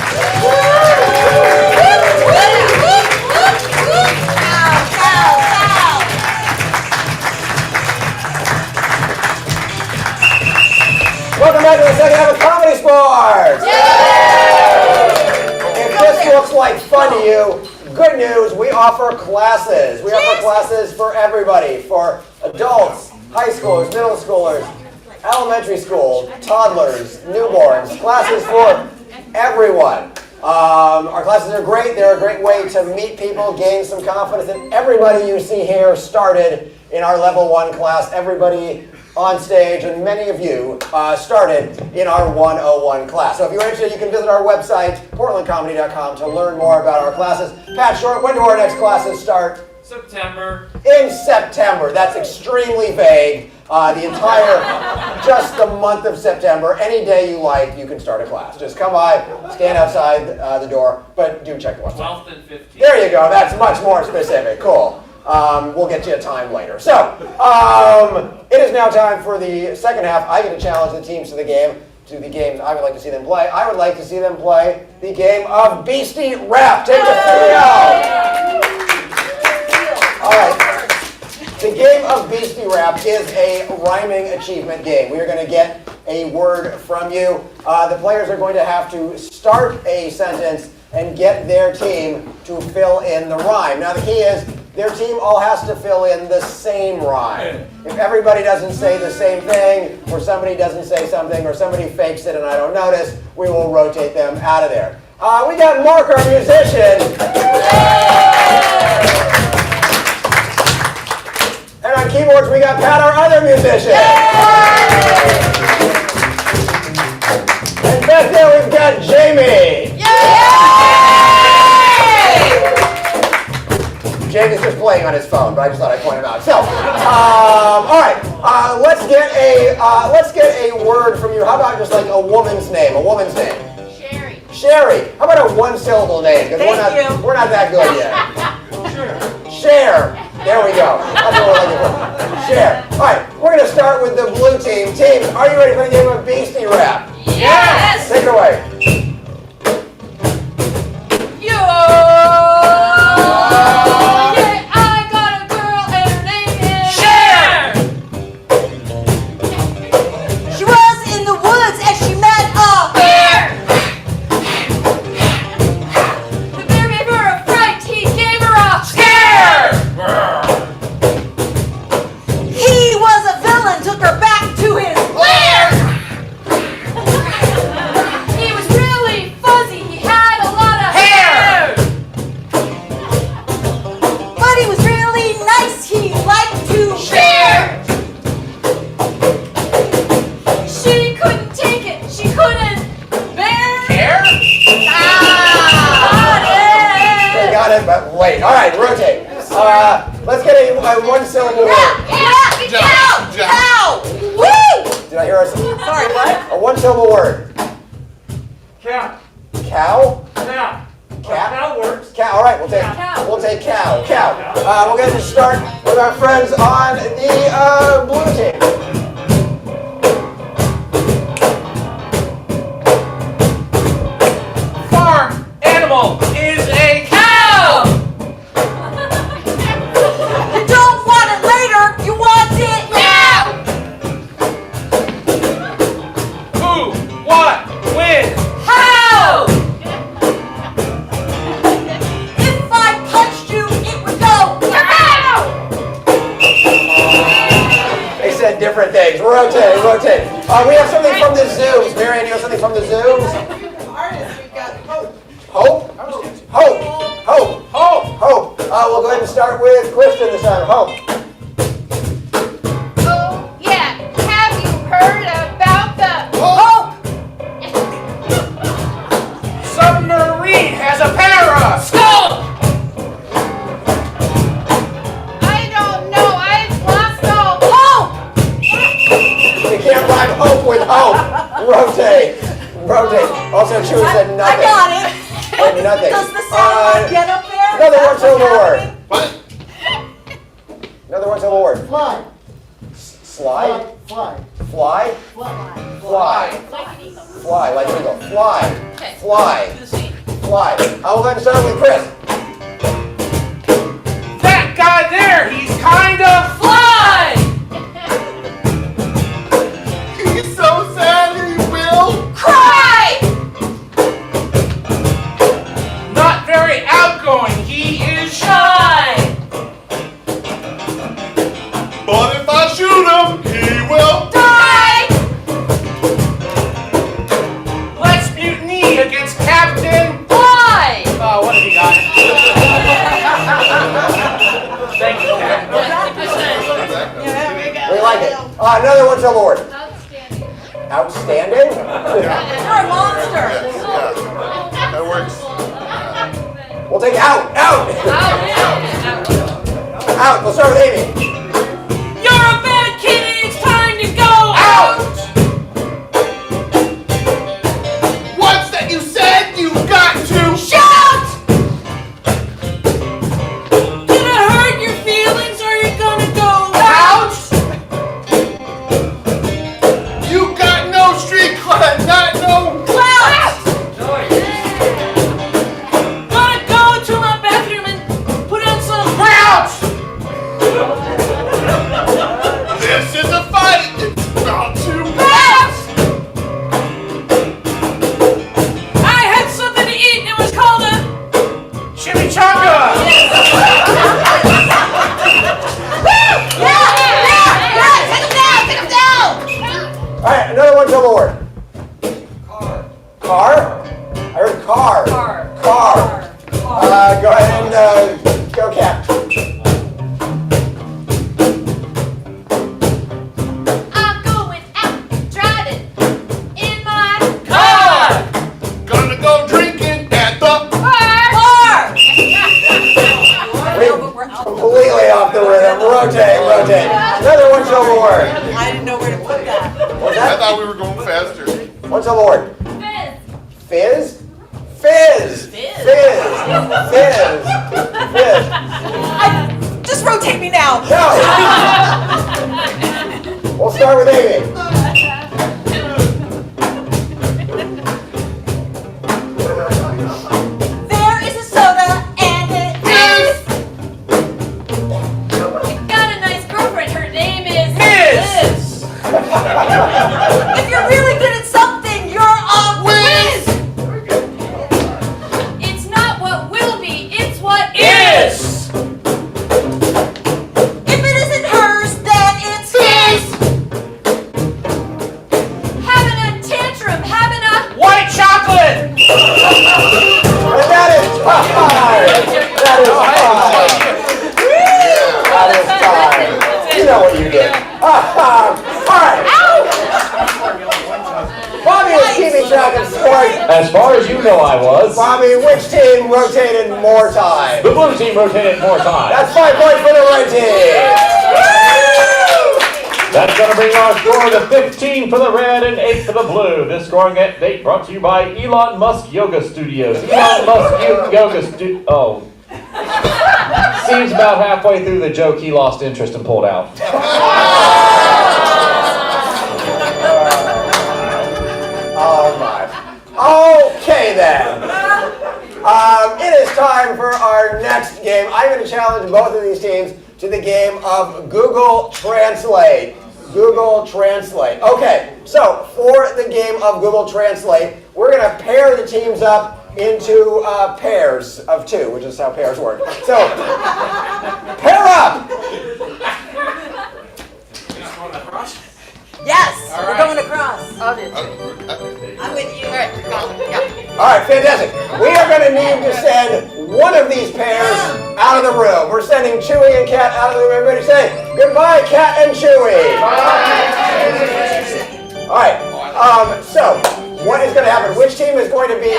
Welcome back to the second half of Comedy Sports! If this looks like fun to you, good news, we offer classes. We offer classes for everybody, for adults, high schoolers, middle schoolers, elementary school, toddlers, newborns, classes for everyone. Our classes are great. They're a great way to meet people, gain some confidence, and everybody you see here started in our level 1 class. Everybody on stage, and many of you started in our 101 class. So if you're interested, you can visit our website, portlandcomedy.com, to learn more about our classes. Pat Short, when do our next classes start? September. In September. That's extremely vague. The entire, just the month of September. Any day you like, you can start a class. Just come by, stand outside the door, but do check the website. 12th and 15th. There you go. That's much more specific. Cool. We'll get you a time later. So, it is now time for the second half. I get to challenge the teams to the games I would like to see them play. I would like to see them play the game of Beastie Rap. Take the studio. All right. The game of Beastie Rap is a rhyming achievement game. We are going to get a word from you. The players are going to have to start a sentence and get their team to fill in the rhyme. Now the key is, their team all has to fill in the same rhyme. If everybody doesn't say the same thing, or somebody doesn't say something, or somebody fakes it and I don't notice, we will rotate them out of there. We got Mark, our musician. And on keyboards, we got Pat, our other musician. And back there, we've got Jamie. Jamie's just playing on his phone, but I just thought I'd point him out. So, all right, let's get a word from you. How about just like a woman's name? A woman's name. Sherry. Sherry. How about a one-syllable name? Because we're not that good yet. Share. There we go. That's what we're looking for. Share. All right, we're going to start with the blue team. Teams, are you ready for the game of Beastie Rap? Yes. Take it away. But wait, all right, rotate. Let's get a one-syllable word. Cow! Woo! Did I hear us? Sorry, what? A one-syllable word. Cow. Cow? Cow. Cat? Cow works. Cow. All right, we'll take cow. Cow. We're going to start with our friends on the blue team. Farm animal is a cow. You don't want it later, you want it now! Who? What? When? How? If I punched you, it would go now! They said different things. Rotate. We have something from the zoos. Marianne, you have something from the zoos? Hope? We'll go ahead and start with Kristen this time. Hope. Oh, yeah. Have you heard about the Hope! Submarine has a periscope. I don't know. I've lost all hope. You can't rhyme hope with hope. Rotate. Also, Chewie said nothing. I got it. Said nothing. Does the sound get up there? Another one-syllable word. What? Another one syllable word. Fly. Slide. Fly. Fly. Fly. Fly. Like an eagle. Fly. Like an eagle. Fly. Okay. Fly. To the scene. Fly. I will then start with Chris. That guy there, he's kind of Fly! He's so sad he will. Cry! not very outgoing. He is Shy! But if I shoot him, he will. Die! Let's mutiny against Captain. Fly! Oh, what have you got? Thank you, Captain. We like it. Another one syllable word. Outstanding. Outstanding? You're a monster. Yeah, that works. We'll take out. Out. Out. We'll start with Amy. You're a bad kitty, it's time to go out! What's that you said? You got to Shout! Did I hurt your feelings or are you gonna go out? You got no street cred, not no Clout! Gotta go to my bathroom and put on some Crouch! This is a fight. It's about to Clout! I had something to eat and it was called a Chimichanga! Take him down! All right, another one syllable word. Car. I heard car. Car. Go ahead and go, Cap. I'm going out driving in my car! gonna go drinking at the car! Completely off the rhythm. Rotate. Another one syllable word. I didn't know where to put that. What's I that? thought we were going faster. One syllable word. Fizz. Fizz. Just rotate me now. No. We'll start with Amy. There is a soda and it is. Got a nice girlfriend. Her name is Miss! If you're really good at something, you're a whiz. It's not what will be. It's what Is! If it isn't hers, then it's his. having a tantrum. Having a White chocolate! And that is time. You know what you did. All right. Bobby is keeping track of scores. As far as you know, I was. Bobby, which team rotated more time? The blue team rotated more time. That's 5 points for the red team. That's going to bring our score to 15 for the red and 8 for the blue. This scoring date brought to you by Elon Musk Yoga Studios. Elon Musk Yoga Studios. Oh. Seems about halfway through the joke he lost interest and pulled out. Oh my. Okay then. It is time for our next game. I'm going to challenge both of these teams to the game of Google Translate. Google Translate. Okay, so for the game of Google Translate, we're going to pair the teams up into pairs of 2, which is how pairs work. So, pair up! Yes, All we're right. going across. I'm with you. All right, fantastic. We are going to need to send one of these pairs out of the room. We're sending Chewy and Cat out of the room. Everybody say goodbye, Cat and Chewy. All right. So what is going to happen? Which team is going to be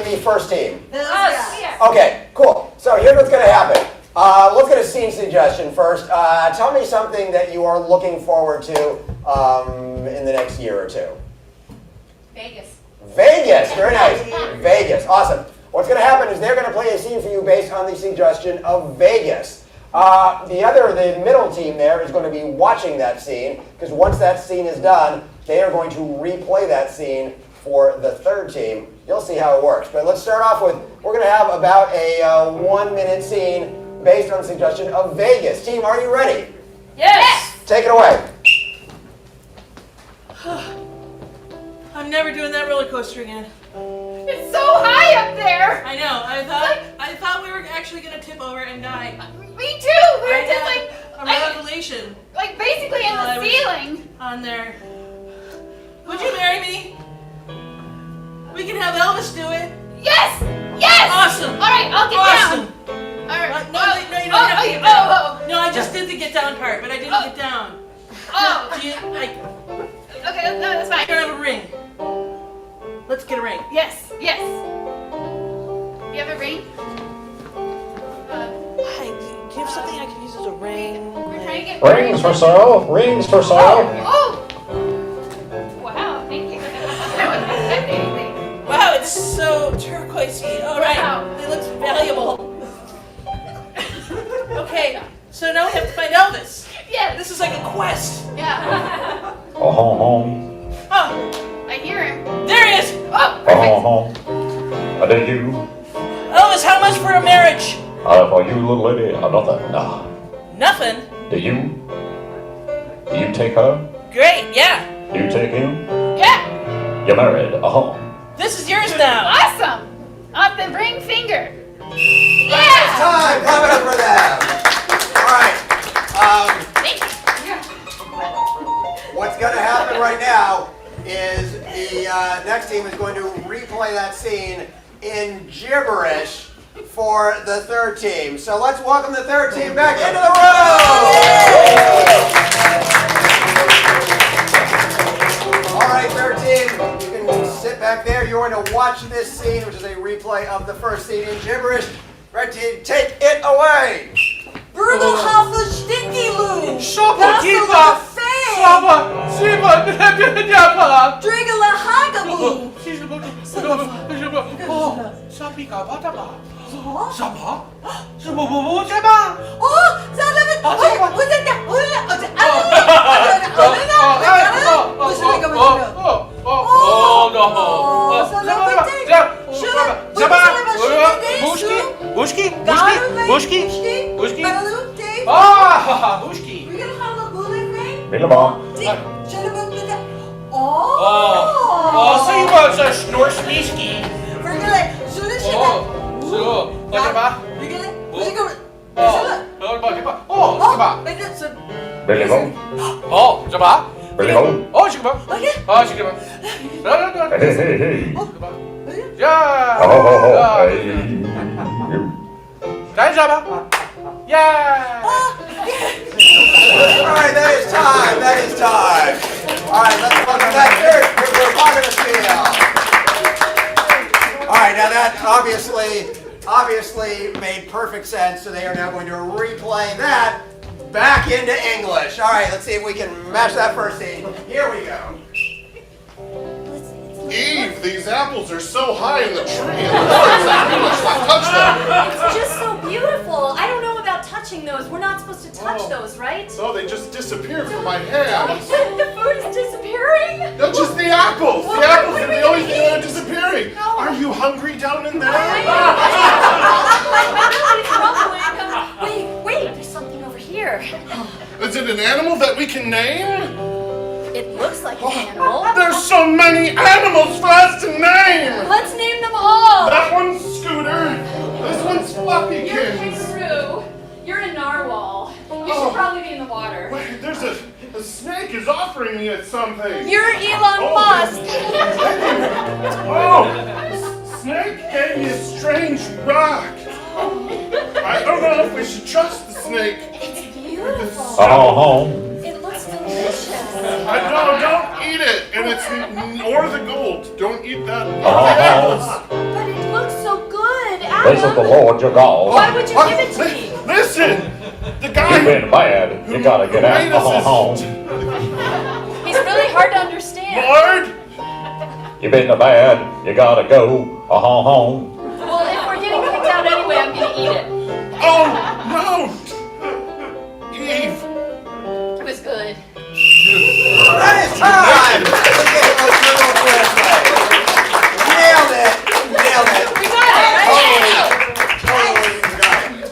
the first team? us. Okay, cool. So here's what's going to happen. Let's get a scene suggestion first. Tell me something that you are looking forward to in the next year or 2. Vegas. Vegas, very nice. Vegas, awesome. What's going to happen is they're going to play a scene for you based on the suggestion of Vegas. The middle team there is going to be watching that scene, because once that scene is done, they are going to replay that scene for the third team. You'll see how it works. But let's start off with, we're going to have about a 1-minute scene based on suggestion of Vegas. Team, are you ready? Yes! Take it away. I'm never doing that roller coaster again. It's so high up there. I know. I thought we were actually gonna tip over and die. Me too. We were just like a revelation. Like basically in the ceiling. On there. Would you marry me? We can have Elvis do it. Yes. Yes. Awesome. All right, I'll get down. All right. No, you don't have to get down. No, I just did the get down part, but I didn't get down. Oh. Do you like? Okay, no, that's fine. I don't have a ring. Let's get a ring. Yes. Yes. You have a ring? Hi, do you have something I can use as a ring? We're trying to get Rings for sale. Rings for sale. Oh. Wow. Thank you. Wow, it's so turquoisey. All right, Wow. it looks valuable. Okay, so now we have to find Elvis. Yes. This is like a quest. Yeah. Oh, Oh, I hear him. there he is. Oh, perfect. I did you. Elvis, how much for a marriage? For you, little lady, nothing. Nothing. Do you? Do you take her? Great, yeah. Do you take him? Yeah. You're married. This is yours now. Awesome. On the ring finger. It's Yeah. time. Clap it up for them. All right. Thank you. What's going to happen right now is the next team is going to replay that scene in gibberish for the third team. So let's welcome the third team back into the room. All right, third team, you can sit back there. You're going to watch this scene, which is a replay of the first scene in gibberish. Red team, take it away. Brutal Hoffa Stinky-Loo! Shopper-keeper! Shopper-keeper! Driggle-a-hogaboo! Alright, that is time. That is time. Alright, let's welcome that third group of Pocket. Alright, now that obviously made perfect sense, so they are now going to replay that back into English. Alright, let's see if we can match that first scene. Here we go. Eve, these apples are so high in the tree, and the birds have too much left. Touch them. It's just so beautiful. I don't know about touching those. We're not supposed to touch those, right? So they just disappeared from my hand. The food is disappearing. No, just the apples. The apples are the only thing that are disappearing. Are you hungry down in there? Wait, there's something over here. Is it an animal that we can name? It looks like an animal. There's so many animals for us to name. Let's name them all. That one's Scooter. This one's You're a Fluffykins. kangaroo. You're a narwhal. You should probably be in the water. Wait, there's a snake is offering me something. You're Elon Musk. Oh, snake gave me a strange rock. I don't know if we should trust the snake. It's beautiful. It looks delicious. Don't eat it, and it's or the gold. Don't eat that. But it looks so good, This is Adam. the Lord your God. Why would you give it to me? Listen, the guy You've been bad. You gotta get out. He's really hard to understand. Lord, You've been bad. You gotta go. Well, if we're getting kicked out anyway, I'm gonna eat it. oh no! time! The game of Trivial Translate. Nailed it! Nailed it! We got it! Totally got it.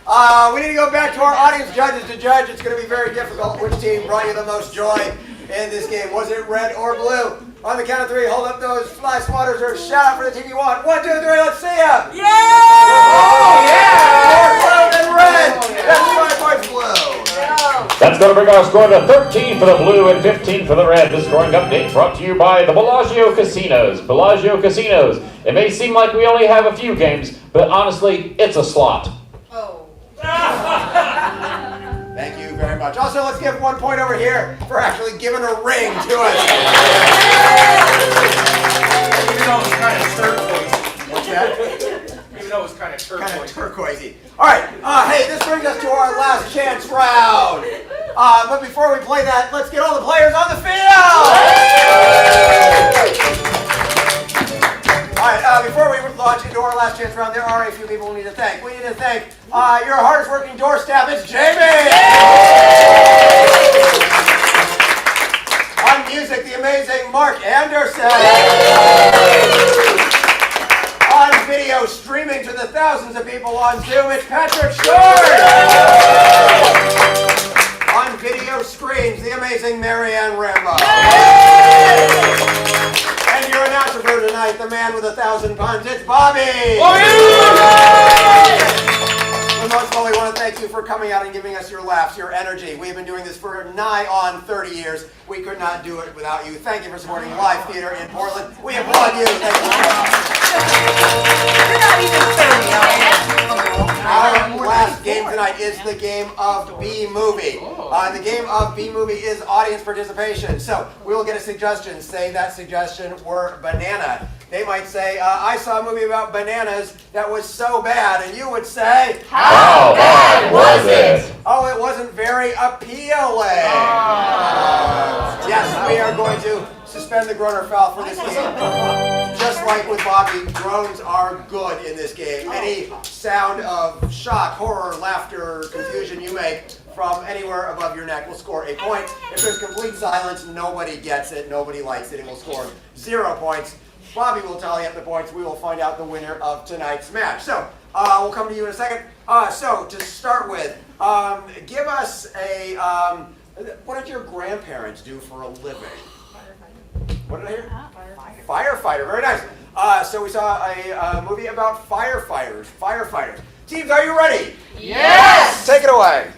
Alright, we need to go back to our audience judges to judge. It's going to be very difficult. Which team brought you the most joy in this game? Was it red or blue? On the count of three, hold up those fly swatters or shout out for the team you want. 1, 2, 3, let's see ya! Yeah! Oh, yeah! More blue than red! That's 5 points blue. That's going to bring our score to 13 for the blue and 15 for the red. This scoring update brought to you by the Bellagio Casinos. Bellagio Casinos. It may seem like we only have a few games, but honestly, it's a slot. Thank you very much. Also, let's give 1 point over here for actually giving a ring to us. Even though it was kind of turquoise. What's that? Even though it was kind of turquoise. Kind of turquoisey. All right. Hey, this brings us to our last chance round. But before we play that, let's get all the players on the field. All right. Before we launch into our last chance round, there are a few people we need to thank. We need to thank your hardest working door staff. It's Jamie. On music, the amazing Mark Anderson. On video, streaming to the thousands of people on Zoom, it's Patrick Short. On video screens, the amazing Marianne Rambo. And your announcer for tonight, the man with 1,000 puns, it's Bobby. But most of all, we want to thank you for coming out and giving us your laughs, your energy. We've been doing this for nigh on 30 years. We could not do it without you. Thank you for supporting live theater in Portland. We applaud you. Thank you. You're not even 30. Our last game tonight is the game of B-Movie. The game of B-Movie is audience participation. So we will get a suggestion. Say that suggestion were banana. They might say, I saw a movie about bananas that was so bad. And you would say, How bad was it? oh, it wasn't very appealing. Yes, we are going to suspend the groaner foul for this game. Just like with Bobby, groans are good in this game. Any sound of shock, horror, laughter, confusion you make from anywhere above your neck will score a point. If there's complete silence, nobody gets it, nobody likes it, it will score 0 points. Bobby will tally up the points. We will find out the winner of tonight's match. So, we'll come to you in a second. So, to start with, give us a, what did your grandparents do for a living? What did I hear? Firefighter. Very nice. So we saw a movie about firefighters. Teams, are you ready? Yes! Take it away.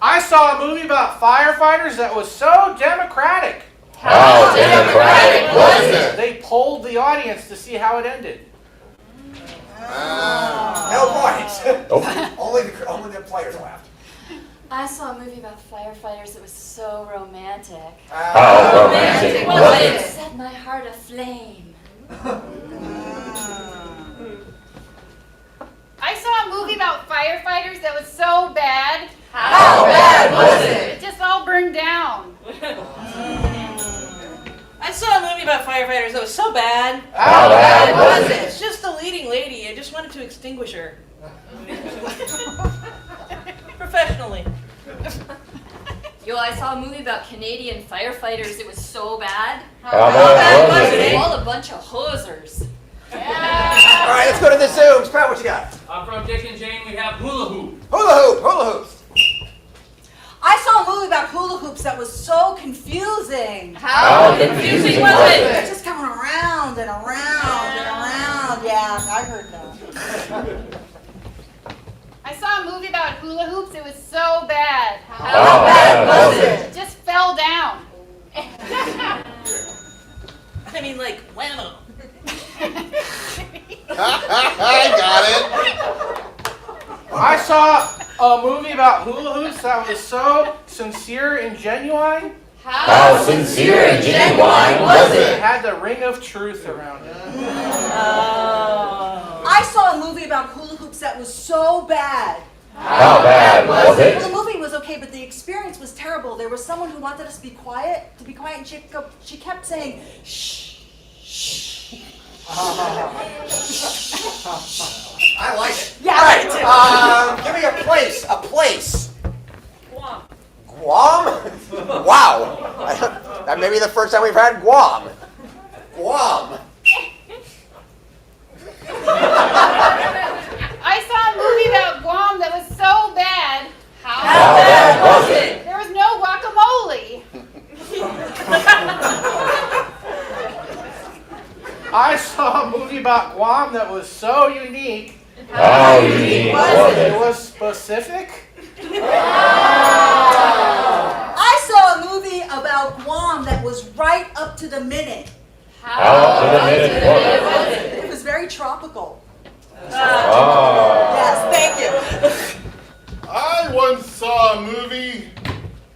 I saw a movie about firefighters that was so democratic. How democratic was it? They polled the audience to see how it ended. No points. Only the players laughed. I saw a movie about firefighters that was so romantic. How romantic was It it? set my heart aflame. I saw a movie about firefighters that was so bad. How bad was it? It just all burned down. I saw a movie about firefighters that was so bad. How bad was it? It's just the leading lady. I just wanted to extinguish her. Professionally. Yo, I saw a movie about Canadian firefighters. It was so bad. How bad was it? All a bunch of hosers. All right, let's go to the Zooms. Pat, what you got? From Dick and Jane, we have hula hoop. Hula hoops. I saw a movie about hula hoops that was so confusing. How confusing was it? It's just coming around and around and around. Yeah, I heard that. I saw a movie about hula hoops. It was so bad. How bad was it? It just fell down. I mean, like, whammo. I got it. I saw a movie about hula hoops that was so sincere and genuine. How sincere and genuine was It it? had the ring of truth around it. I saw a movie about hula hoops that was so bad. How bad was Well, it? the movie was okay, but the experience was terrible. There was someone who wanted us to be quiet, and she kept saying, shh, shh. I like it. Yeah, All right, give me a place. Guam. Guam? Wow. That may be the first time we've had Guam. Guam. I saw a movie about Guam that was so bad. How bad was it? There was no guacamole. I saw a movie about Guam that was so unique. How unique was It it? was specific. I saw a movie about Guam that was right up to the minute. How up to the minute was it? It was very tropical. Ah. Yes, thank you. I once saw a movie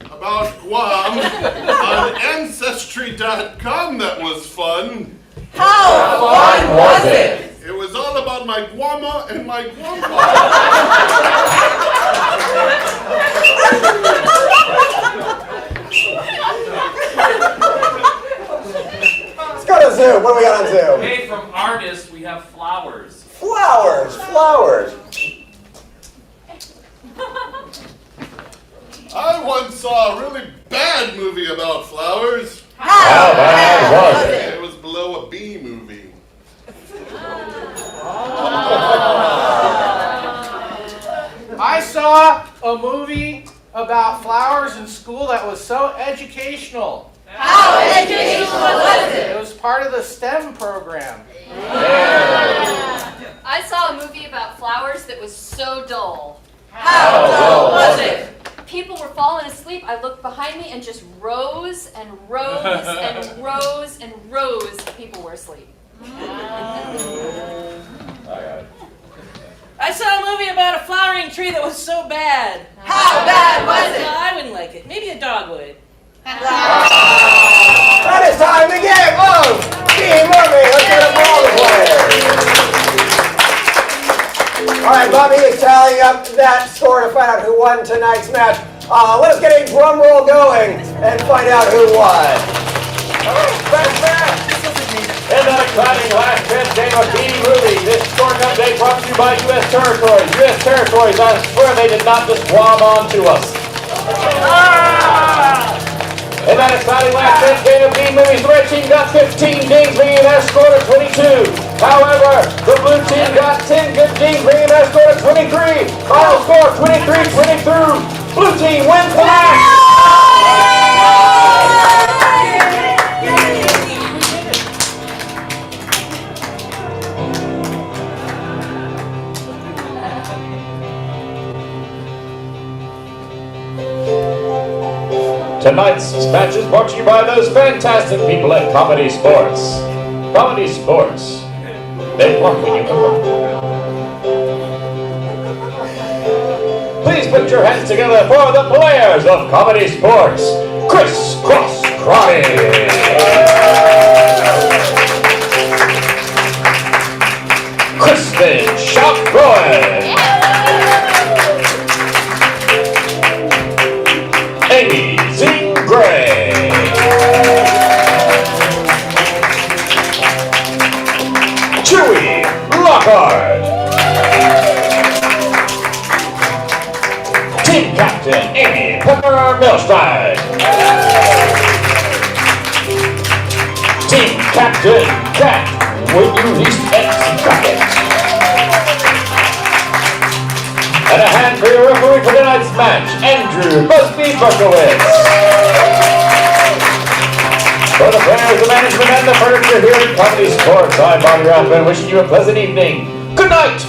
about Guam on Ancestry.com that was fun. How fun was it? It was all about my guama and my guampa. Let's go to Zoom. What do we got on Zoom? Okay, from artists, we have flowers. Flowers. Flowers. I once saw a really bad movie about flowers. How bad was it? It was below a B movie. I saw a movie about flowers in school that was so educational. How educational was it? It was part of the STEM program. I saw a movie about flowers that was so dull. How dull was it? People were falling asleep. I looked behind me and just rows and rows and rows and rows of people were asleep. I saw a movie about a flowering tree that was so bad. How bad was it? I wouldn't like it. Maybe a dog would. That is time to game of Team Movie. Let's get it for all the players. All right, Bobby is tallying up that score to find out who won tonight's match. Let us get a drum roll going and find out who won. In that exciting last 10 game of Team Movie, this scoring update brought to you by U.S. Territories. U.S. Territories, I swear they did not just glom onto us. In that exciting last 10 game of Team Movies, the red team got 15 dings, bringing their score to 22. However, the blue team got 10 good dings, bringing their score to 23. Final score 23-22. Blue team wins the match. Tonight's match is brought to you by those fantastic people at Comedy Sports. Comedy Sports. They plump when you come. Please put your hands together for the players of Comedy Sports. Crisscross Crotty. Kristen Shoproy. Amy Gray. Chewy Lockhart. Team Captain Amy Pepper Milstride. Team Captain Cat when you least expect it. And a hand for your referee for tonight's match, Andrew Busby Berkowitz. For the players, the management, and the furniture here at Comedy Sports, I'm Bobby Rathman, wishing you a pleasant evening. Good night!